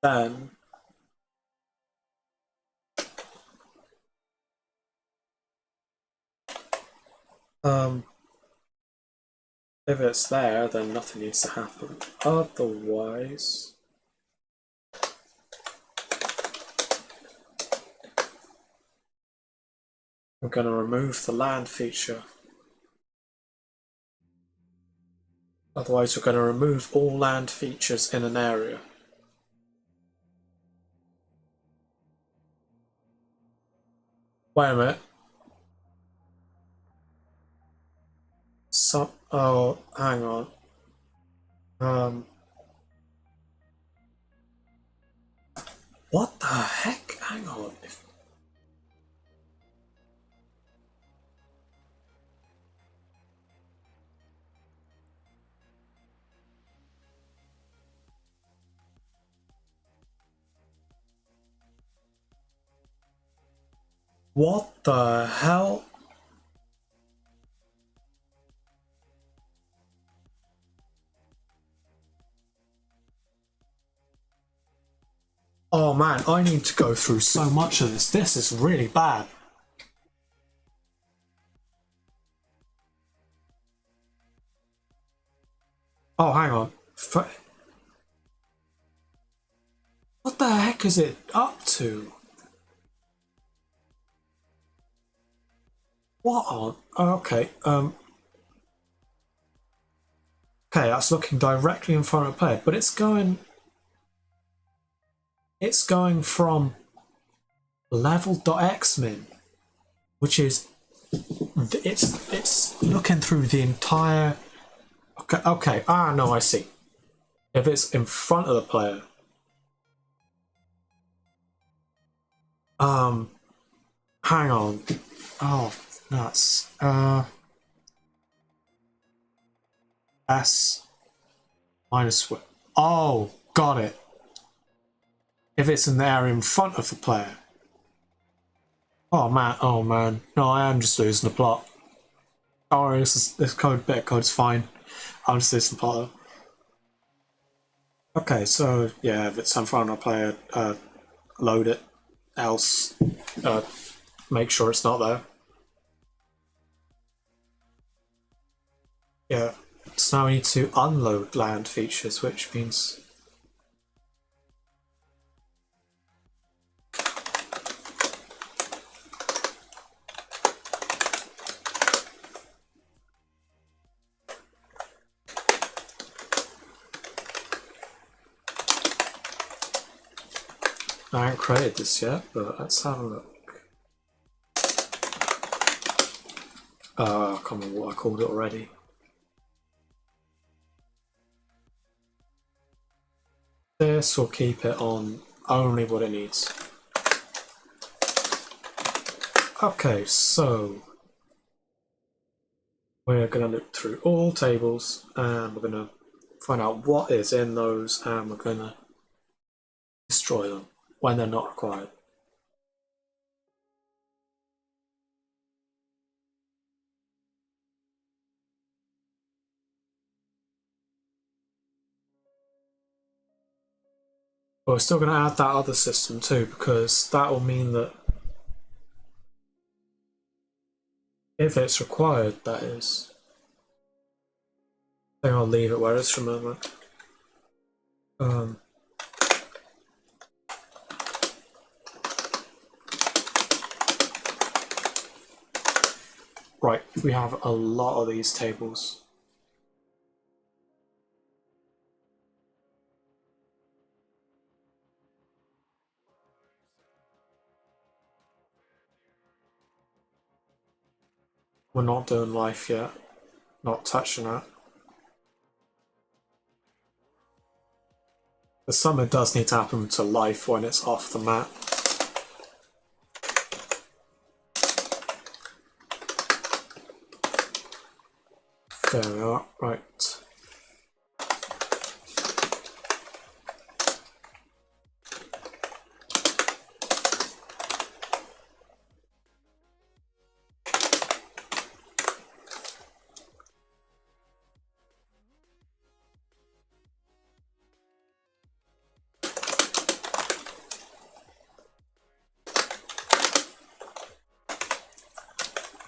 then um, if it's there, then nothing needs to happen. Otherwise, we're going to remove the land feature. Otherwise, we're going to remove all land features in an area. Wait a minute. Oh, hang on. Um, what the heck? Hang on. What the hell? Oh man, I need to go through so much of this. This is really bad. Oh, hang on. What the heck is it up to? What on? Oh, okay. Okay, that's looking directly in front of the player, but it's going. It's going from level.xmin, which is it's looking through the entire. Okay, okay. Ah, no, I see. If it's in front of the player, um, hang on. Oh, nuts. S minus. Oh, got it. If it's in the area in front of the player. Oh man, oh man. No, I am just losing the plot. Sorry, this bit of code's fine. I'm just losing the plot. Okay, so yeah, if it's in front of the player, load it. Else, uh, make sure it's not there. Yeah. So now we need to unload land features, which means I haven't created this yet, but let's have a look. I can't remember what I called it already. This will keep it on only what it needs. Okay, so we're going to look through all tables and we're going to find out what is in those and we're going to destroy them when they're not required. But we're still going to add that other system too, because that will mean that if it's required, that is. I think I'll leave it where it is for a moment. Right, we have a lot of these tables. We're not doing life yet. not touching it. The summon does need to happen to life when it's off the map. There we are, right.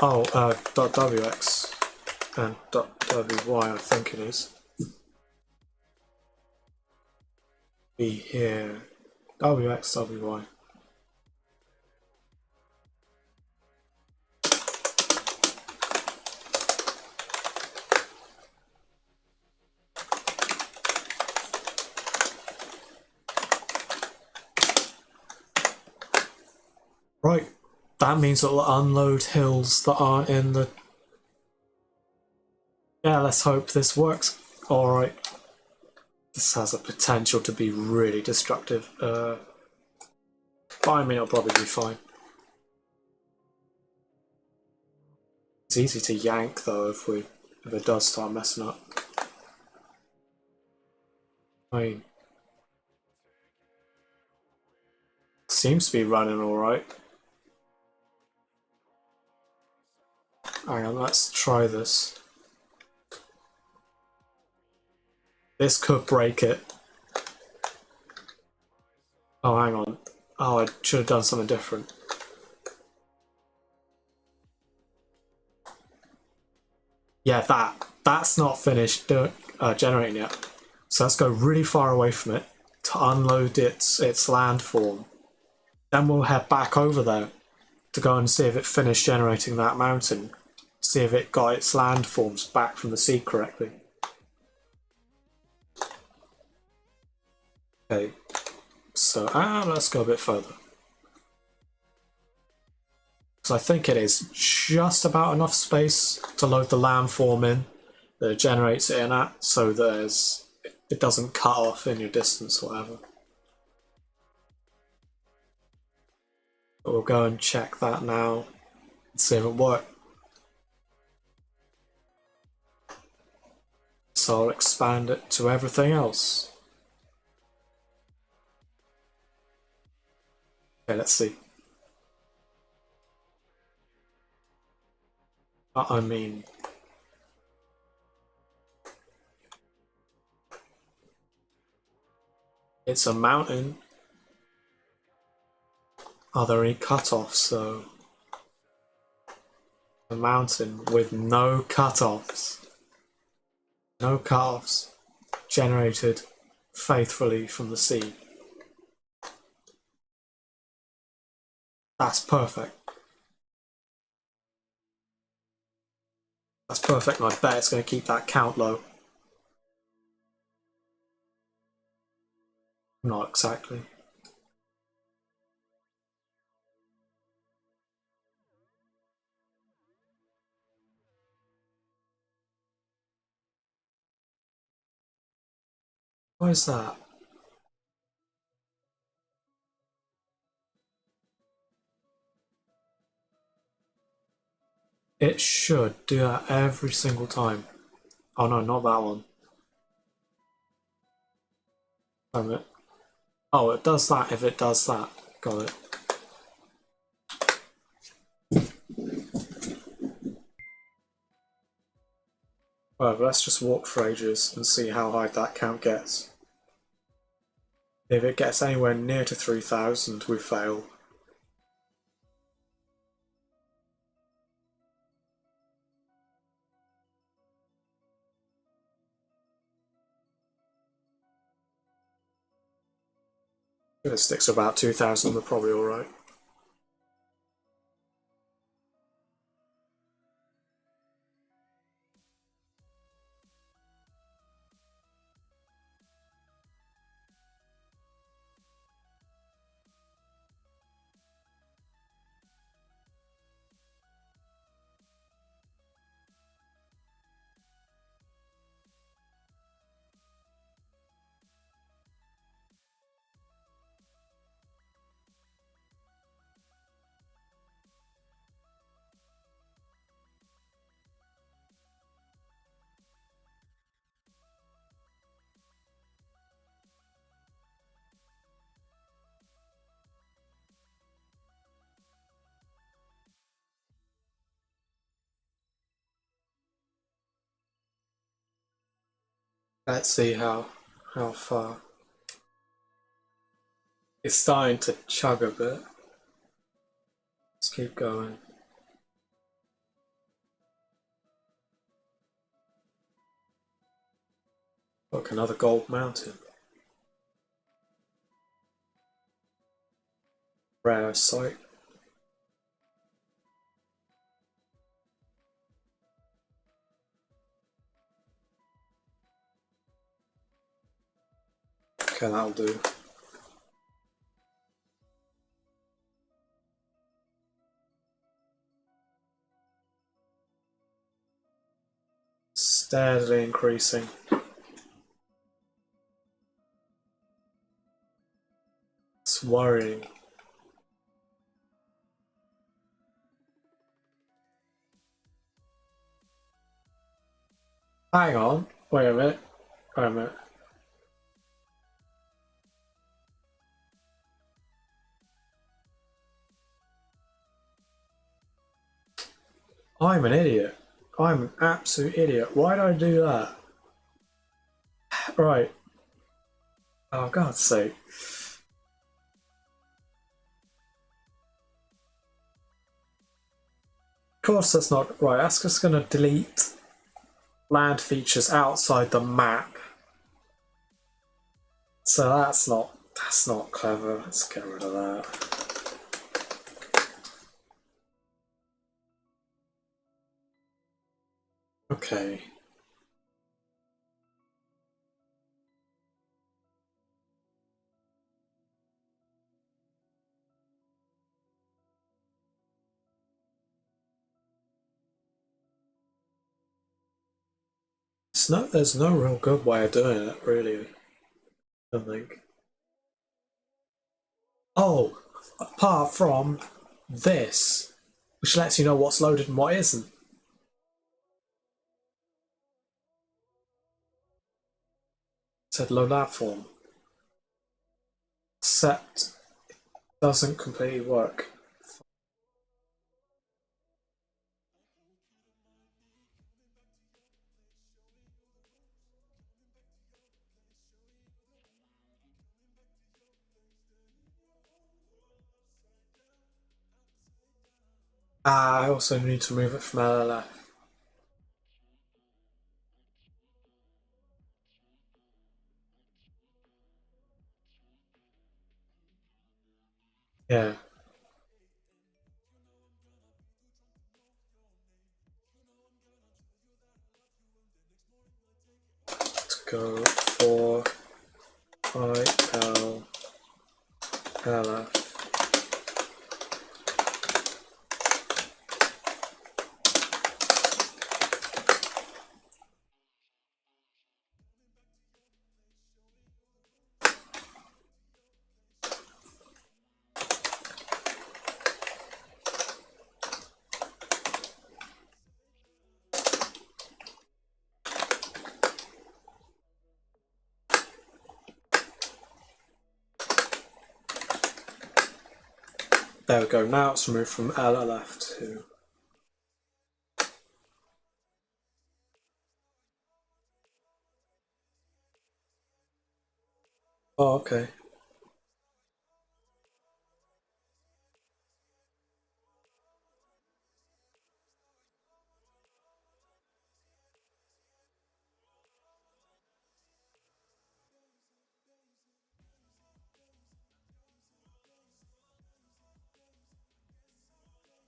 Oh, .wx and .wy I think it is. Be here. WX, WY. Right, that means it'll unload hills that aren't in the... Yeah, let's hope this works. Alright. This has a potential to be really destructive. But I mean, it'll probably be fine. It's easy to yank though if it does start messing up. I mean, seems to be running alright. Hang on, let's try this. This could break it. Oh, hang on. Oh, I should have done something different. Yeah, that's not finished generating yet. So let's go really far away from it to unload its landform. Then we'll head back over there to go and see if it finished generating that mountain. See if it got its landforms back from the sea correctly. Okay, so let's go a bit further. So I think it is just about enough space to load the landform in that it generates it in at, so it doesn't cut off in your distance or whatever. But we'll go and check that now and see if it works. So I'll expand it to everything else. Okay, let's see. I mean, it's a mountain. Are there any cutoffs? So a mountain with no cutoffs. No cutoffs generated faithfully from the sea. That's perfect. That's perfect, and I bet it's going to keep that count low. Not exactly. Why is that? It should do that every single time. Oh no, not that one. Damn it. Oh, it does that if it does that. Got it. Well, let's just walk for ages and see how high that count gets. If it gets anywhere near to 3,000, we fail. If it sticks to about 2,000, we're probably alright. Let's see how far. It's starting to chug a bit. Let's keep going. Look, another gold mountain. Rare site. Okay, that'll do. Steadily increasing. It's worrying. Hang on. Wait a minute. Wait a minute. I'm an idiot. I'm an absolute idiot. Why did I do that? Right. Oh, God's sake. Of course that's not right. That's just going to delete land features outside the map. So that's not clever. Let's get rid of that. Okay. There's no real good way of doing it, really. I don't think. Oh, apart from this, which lets you know what's loaded and what isn't. It said load that form. Except it doesn't completely work. I also need to move it from LLF. Yeah. Let's go for IL LF. There we go. Now it's moved from LLF to. Oh, okay.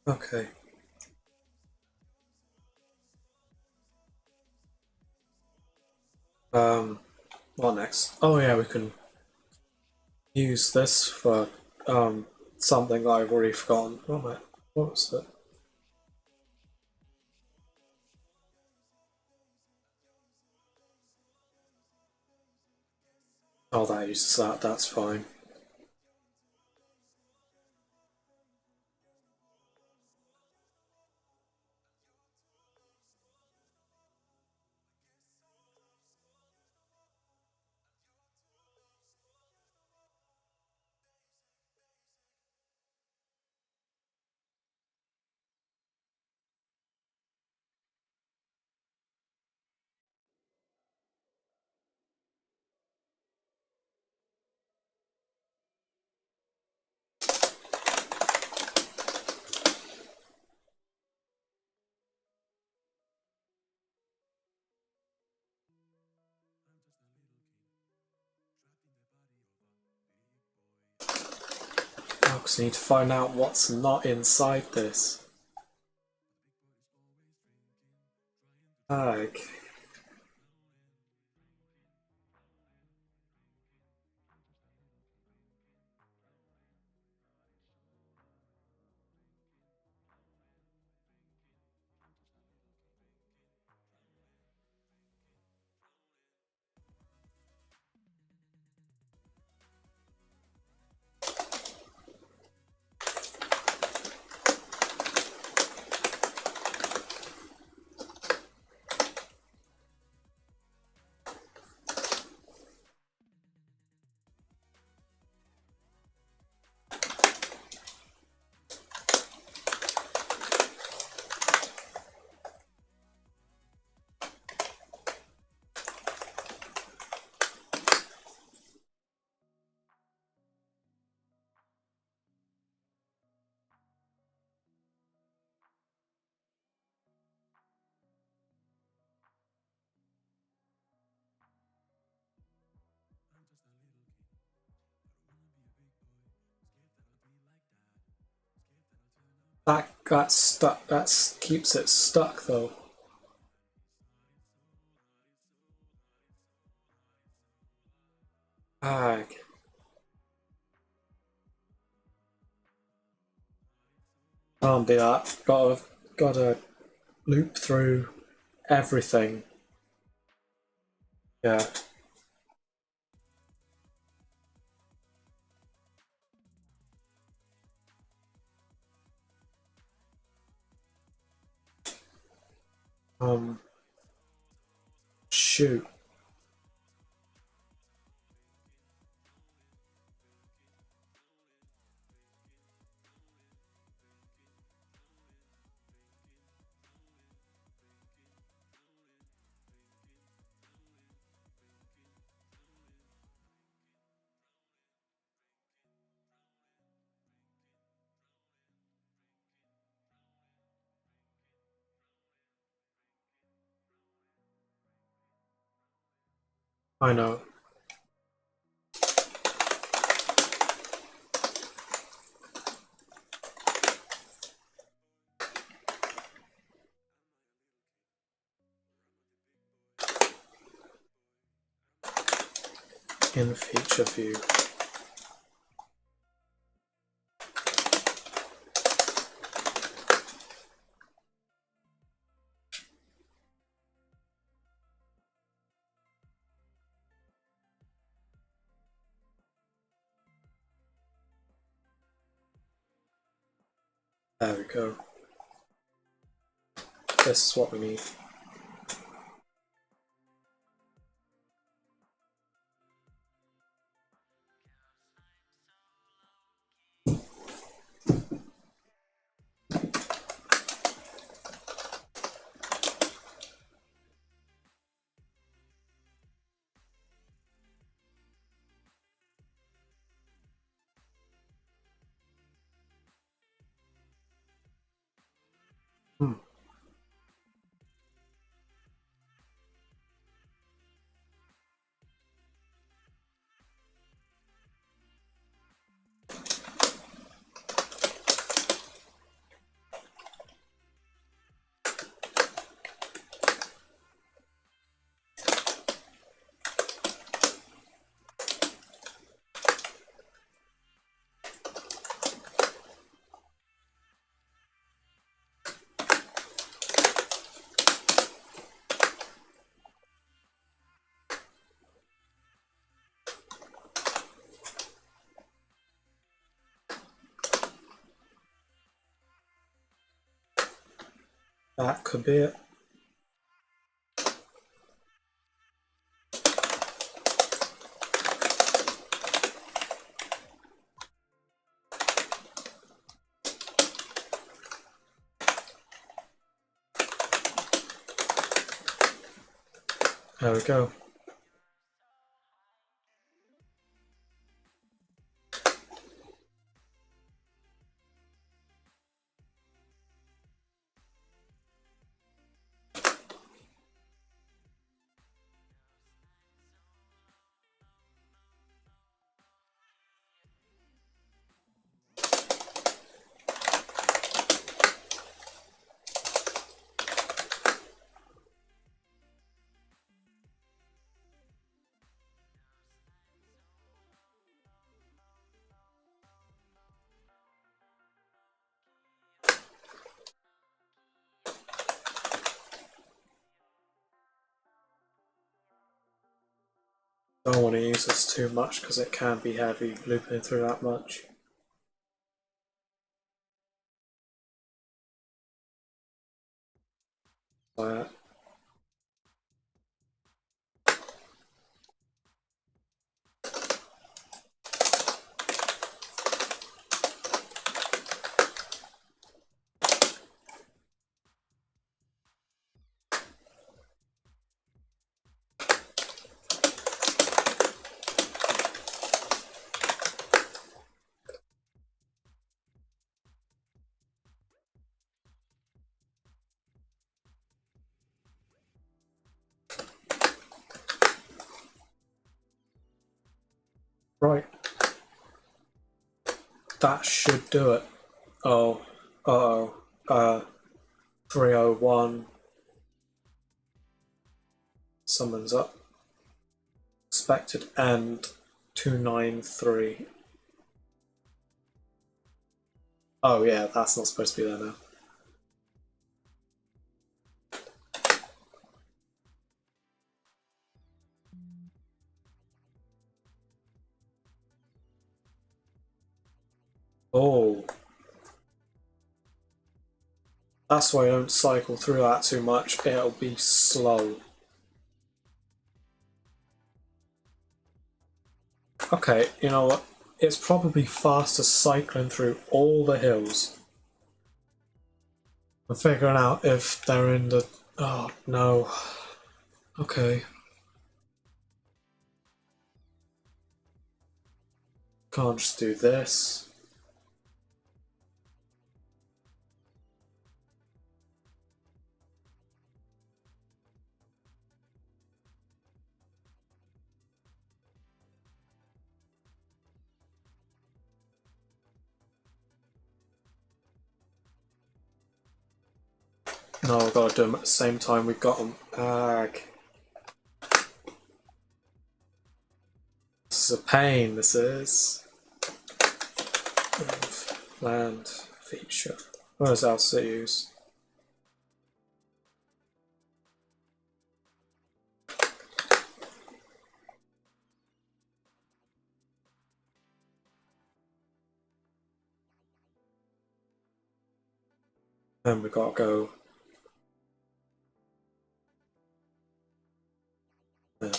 Okay. What next? Oh yeah, we can use this for something that I've already forgotten. What was it? Oh, that uses that. That's fine. because I need to find out what's not inside this. Okay. That got stuck. That keeps it stuck though. Okay. Can't do that. Gotta loop through everything. Yeah. Um. Shoot. I know. In feature view. There we go. This is what we need. Hmm. That could be it. There we go. don't want to use this too much because it can be heavy looping through that much. Right. That should do it. Oh, 301. Someone's up. Expected end 293. Oh yeah, that's not supposed to be there now. Oh. That's why I don't cycle through that too much, it'll be slow. Okay, you know what? It's probably faster cycling through all the hills. I'm figuring out if they're in the... Oh, no. Okay. Can't just do this. No, I've got to do them at the same time we got them. Ag. This is a pain, this is. Land feature. Where's else to use? And we got to go. Yeah.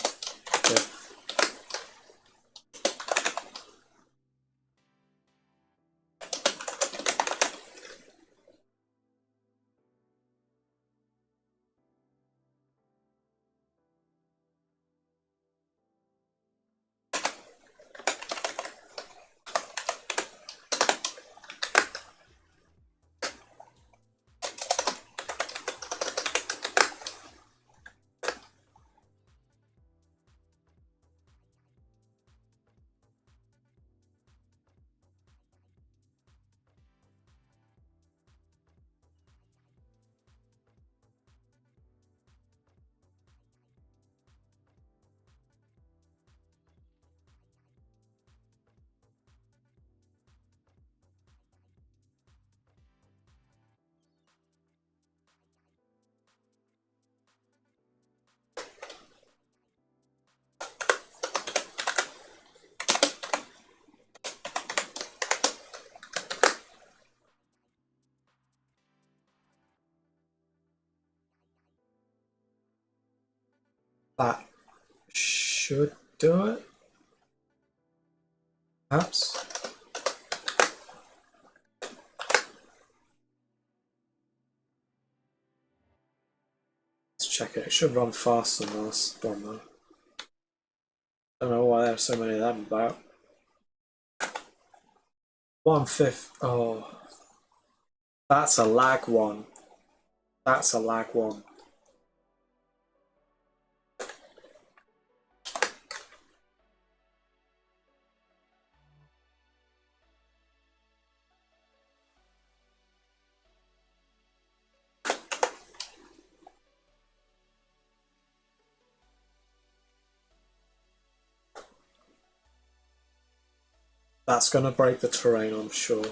That should do it. Perhaps. Let's check it. It should run faster than the last one though. Don't know why there's so many of them about. 1/5. Oh, that's a lag one. That's a lag one. That's gonna break the terrain, I'm sure.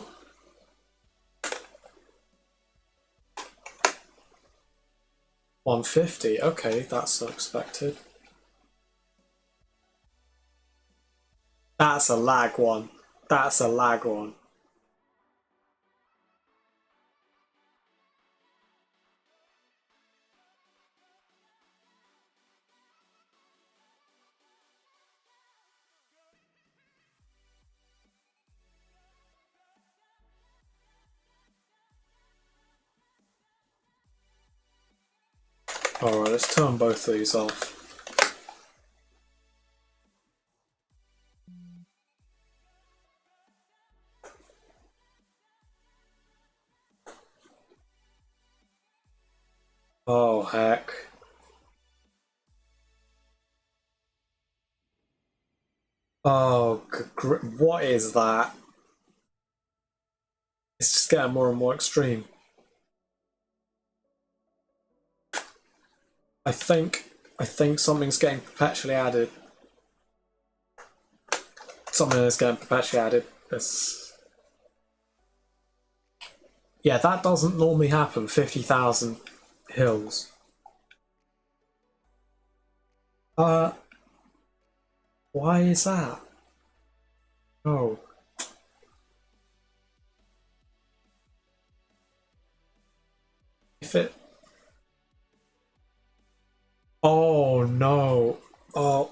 $150. Okay, that's unexpected. That's a lag one. That's a lag one. Alright, let's turn both of these off. Oh, heck. Oh, what is that? It's just getting more and more extreme. I think something's getting perpetually added. Something is getting perpetually added. This. Yeah, that doesn't normally happen. 50,000 hills. Why is that? Oh. If it. Oh no. Oh.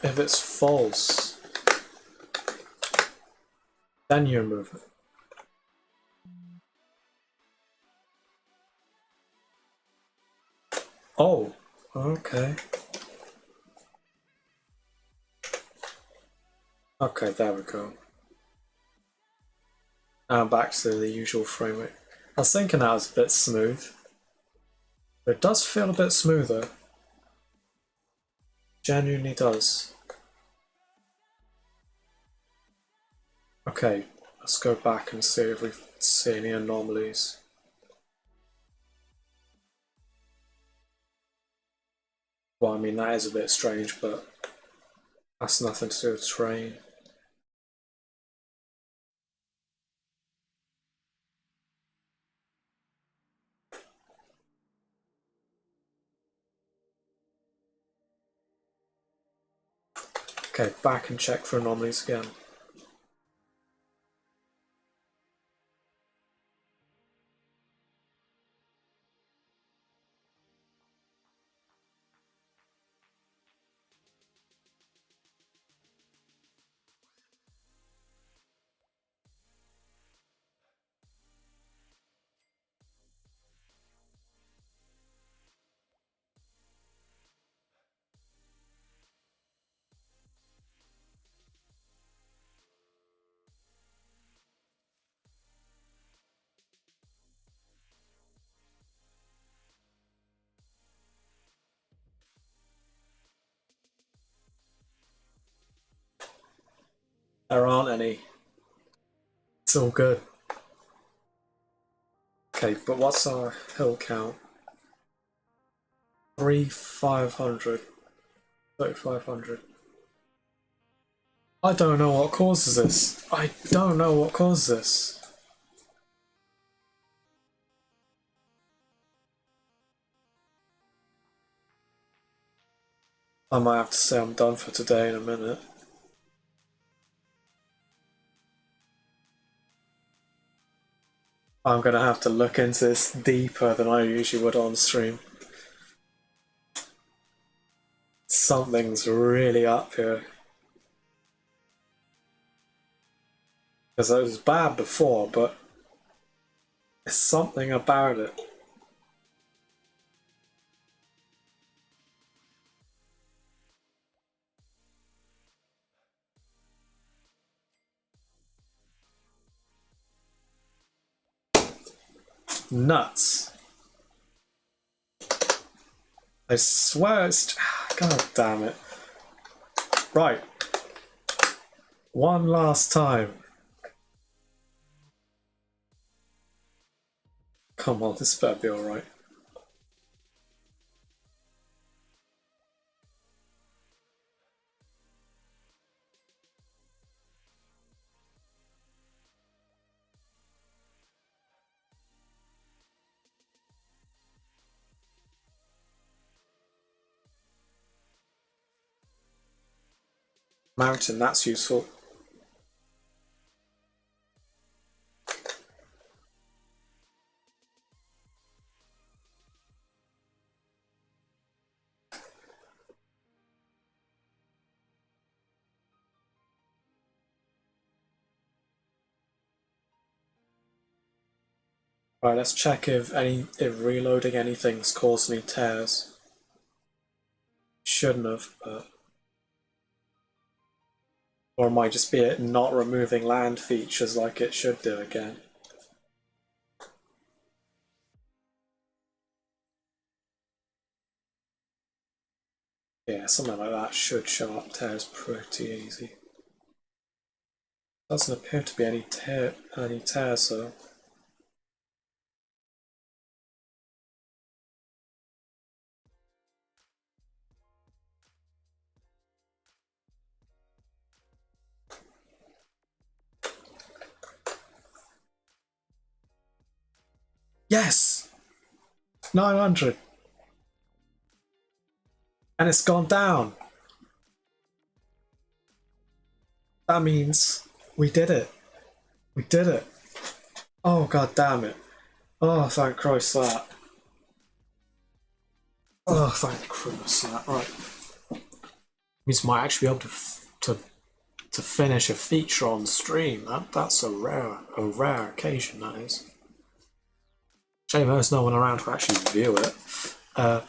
If it's false, then you remove it. Oh. Okay. Okay, there we go. Now back to the usual framework. I was thinking that was a bit smooth. But it does feel a bit smoother. Genuinely does. Okay, let's go back and see if we see any anomalies. Well, I mean, that is a bit strange, but that's nothing to do with terrain. Okay, back and check for anomalies again. There aren't any. It's all good. Okay, but what's our hill count? 3,500. 3,500. I don't know what causes this. I don't know what causes this. I might have to say I'm done for today in a minute. I'm gonna have to look into this deeper than I usually would on stream. Something's really up here. Because it was bad before, but there's something about it. Nuts. I swear it's... God damn it. Right. One last time. Come on, this better be alright. Mountain, that's useful. Right, let's check if reloading anything's caused any tears. Shouldn't have, but or it might just be it not removing land features like it should do again. Yeah, something like that should show up tears pretty easy. Doesn't appear to be any tears though. Yes! 900! And it's gone down! That means we did it. We did it. Oh, god damn it. Oh, thank Christ that. Oh, thank Christ that. Right. Means we might actually be able to finish a feature on stream. That's a rare occasion, that is. Shame there's no one around to actually view it. Oh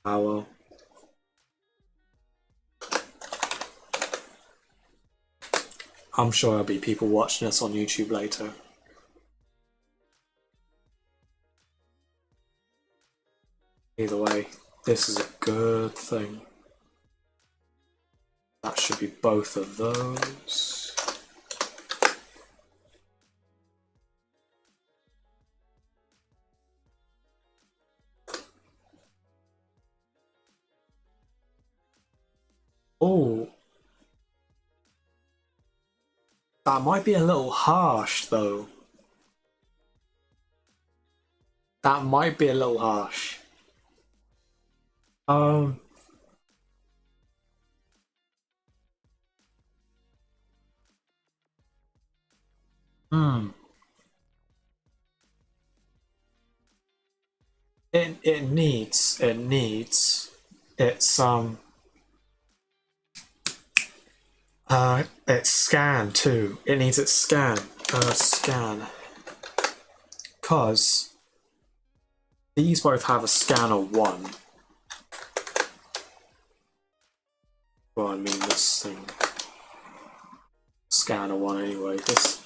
well. I'm sure there'll be people watching us on YouTube later. Either way, this is a good thing. That should be both of those. Oh, that might be a little harsh though. That might be a little harsh. Um, hmm. It needs it's scan too. It needs its scan. Scan. Cause these both have a scanner 1. Well, I mean this thing. Scanner 1 anyway. This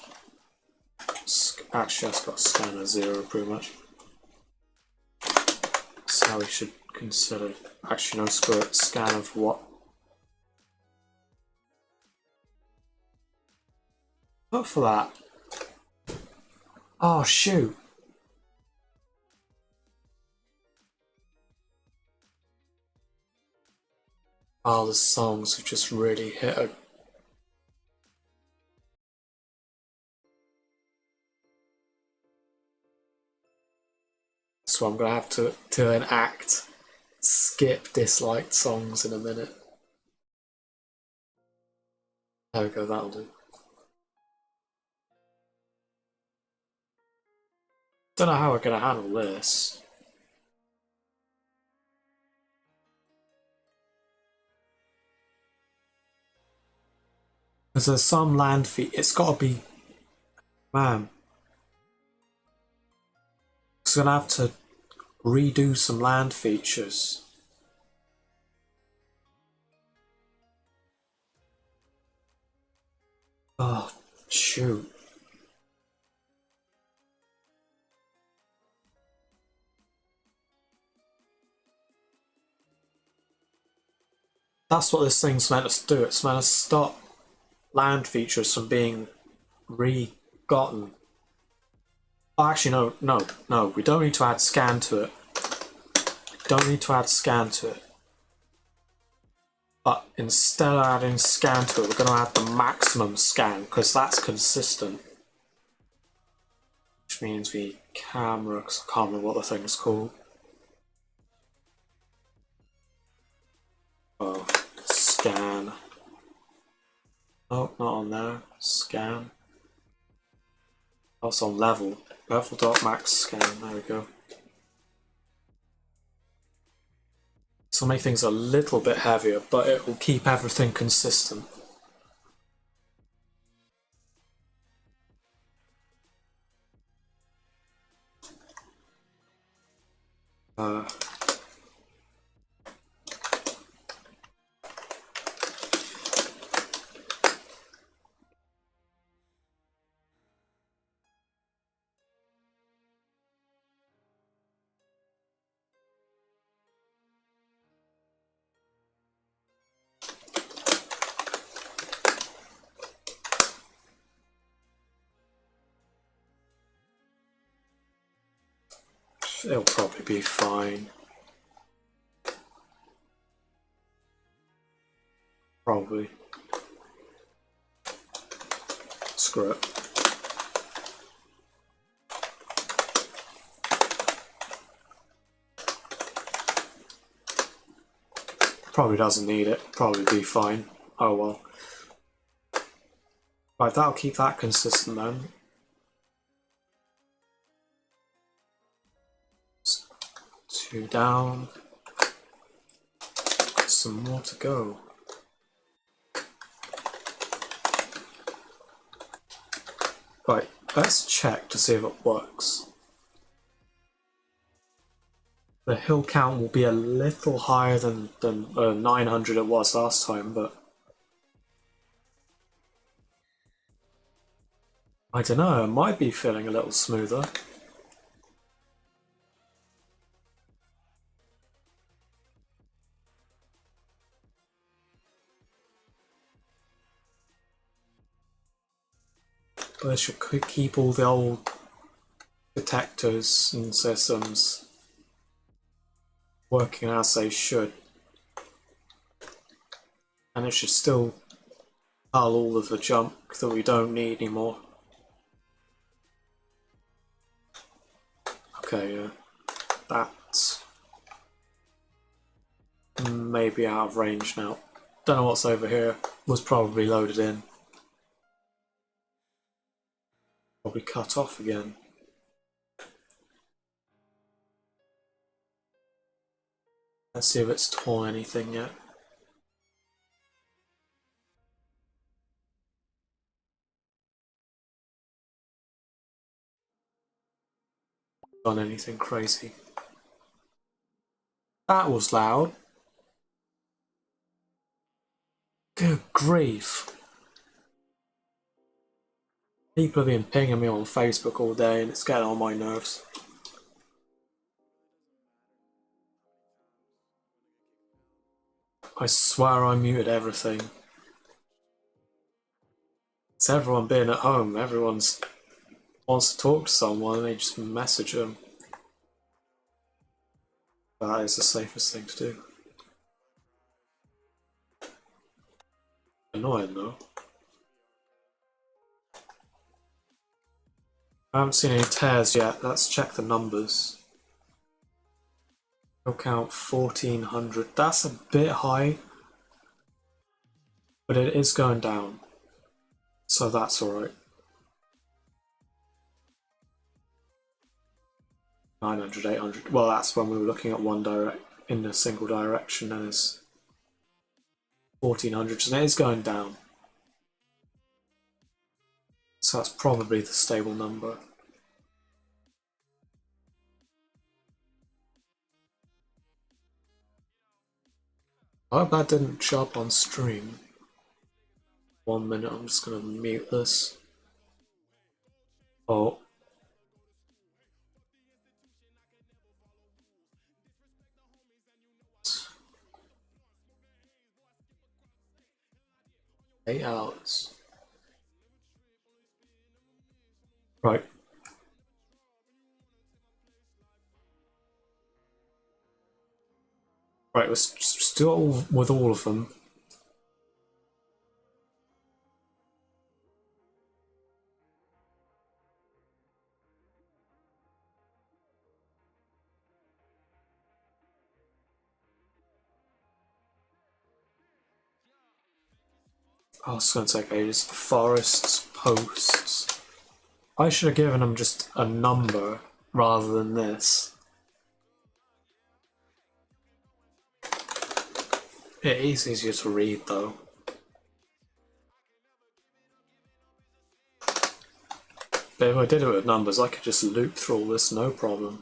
actually has got scanner 0 pretty much. That's how we should consider. Actually, no, screw it. Scan of what? Not for that. Oh, shoot. Oh, the songs have just really hit a. So I'm gonna have to enact skip disliked songs in a minute. There we go, that'll do. Don't know how we're gonna handle this. Because there's some land feet. It's gotta be. Man. It's gonna have to redo some land features. Oh, shoot. That's what this thing's meant to do. It's meant to stop land features from being re-gotten. Oh, actually, no. We don't need to add scan to it. Don't need to add scan to it. But instead of adding scan to it, we're going to add the maximum scan because that's consistent. Which means we camera, because I can't remember what the thing's called. scan. Oh, not on there. Scan. That's on level. Level.max scan. There we go. So make things a little bit heavier, but it will keep everything consistent. It'll probably be fine. Probably. Screw it. Probably doesn't need it. Probably be fine. Oh well. Right, that'll keep that consistent then. Two down. Some more to go. Right, let's check to see if it works. The hill count will be a little higher than 900 it was last time, but I don't know, it might be feeling a little smoother. But it should keep all the old detectors and systems working as they should. And it should still cull all of the junk that we don't need anymore. Okay, yeah. That's maybe out of range now. Don't know what's over here. Was probably loaded in. Probably cut off again. Let's see if it's torn anything yet. Done anything crazy. That was loud. Good grief. People have been pinging me on Facebook all day and it's getting on my nerves. I swear I muted everything. It's everyone being at home. Everyone's wants to talk to someone and they just message them. That is the safest thing to do. Annoying though. I haven't seen any tears yet. Let's check the numbers. I'll count 1400. That's a bit high, but it is going down. So that's alright. 900, 800. Well, that's when we were looking at in a single direction, and it's 1400, and it is going down. So that's probably the stable number. I hope that didn't show up on stream. 1 minute, I'm just gonna mute this. Oh. Eight hours. Right. Right, let's just do it with all of them. Oh, it's going to take ages. Forests, posts. I should have given them just a number rather than this. It is easier to read though. But if I did it with numbers, I could just loop through all this, no problem.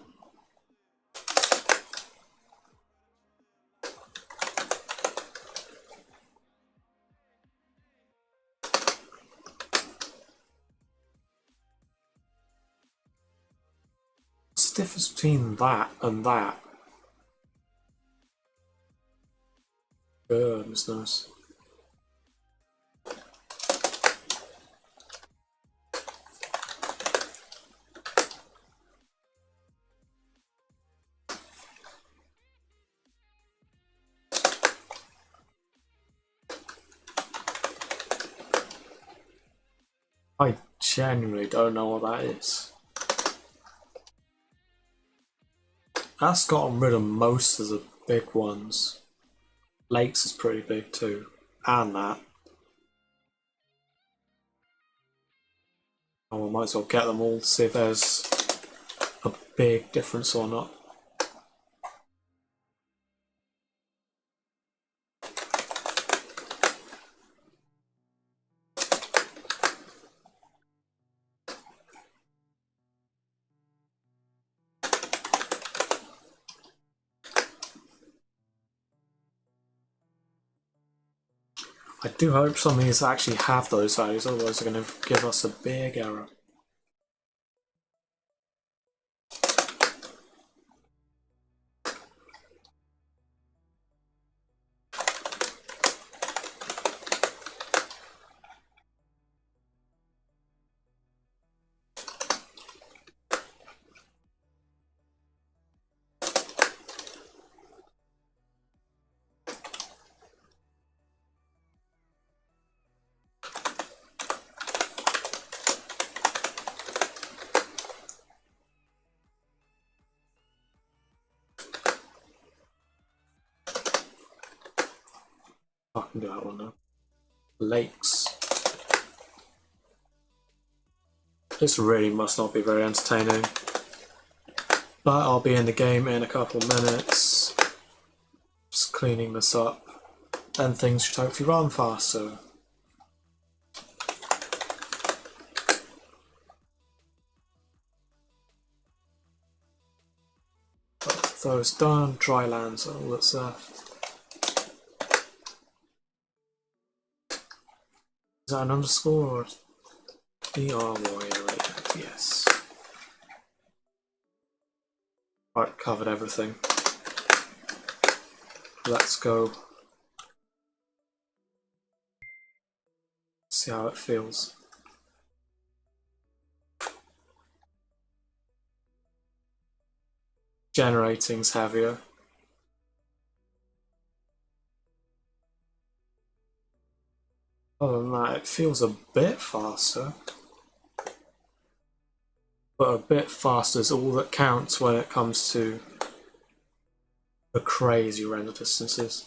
What's the difference between that and that? Goodness knows. I genuinely don't know what that is. That's gotten rid of most of the big ones. Lakes is pretty big too. And that. Oh, I might as well get them all to see if there's a big difference or not. I do hope some of these actually have those values, otherwise they're going to give us a big error. I can do that one now. Lakes. This really must not be very entertaining. But I'll be in the game in a couple minutes. Just cleaning this up. And things should hopefully run faster. Those done, dry lands are all that's left. Is that an underscore or DR warrior? Yes. Right, covered everything. Let's go. See how it feels. Generating's heavier. Other than that, it feels a bit faster. But a bit faster is all that counts when it comes to the crazy render distances.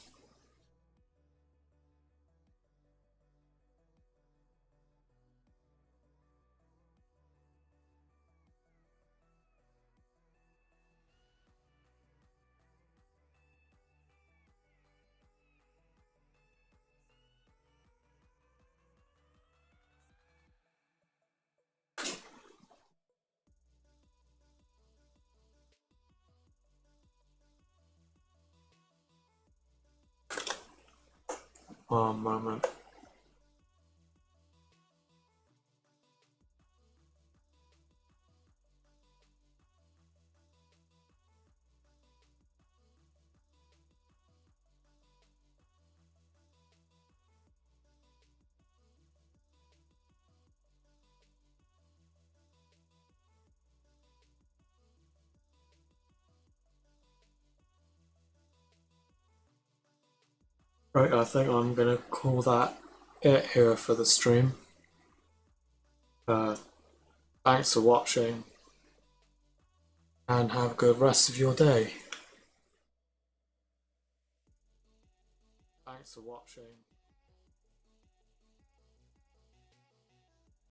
One moment. Right, I think I'm gonna call that it here for the stream. Thanks for watching and have a good rest of your day. Thanks for watching.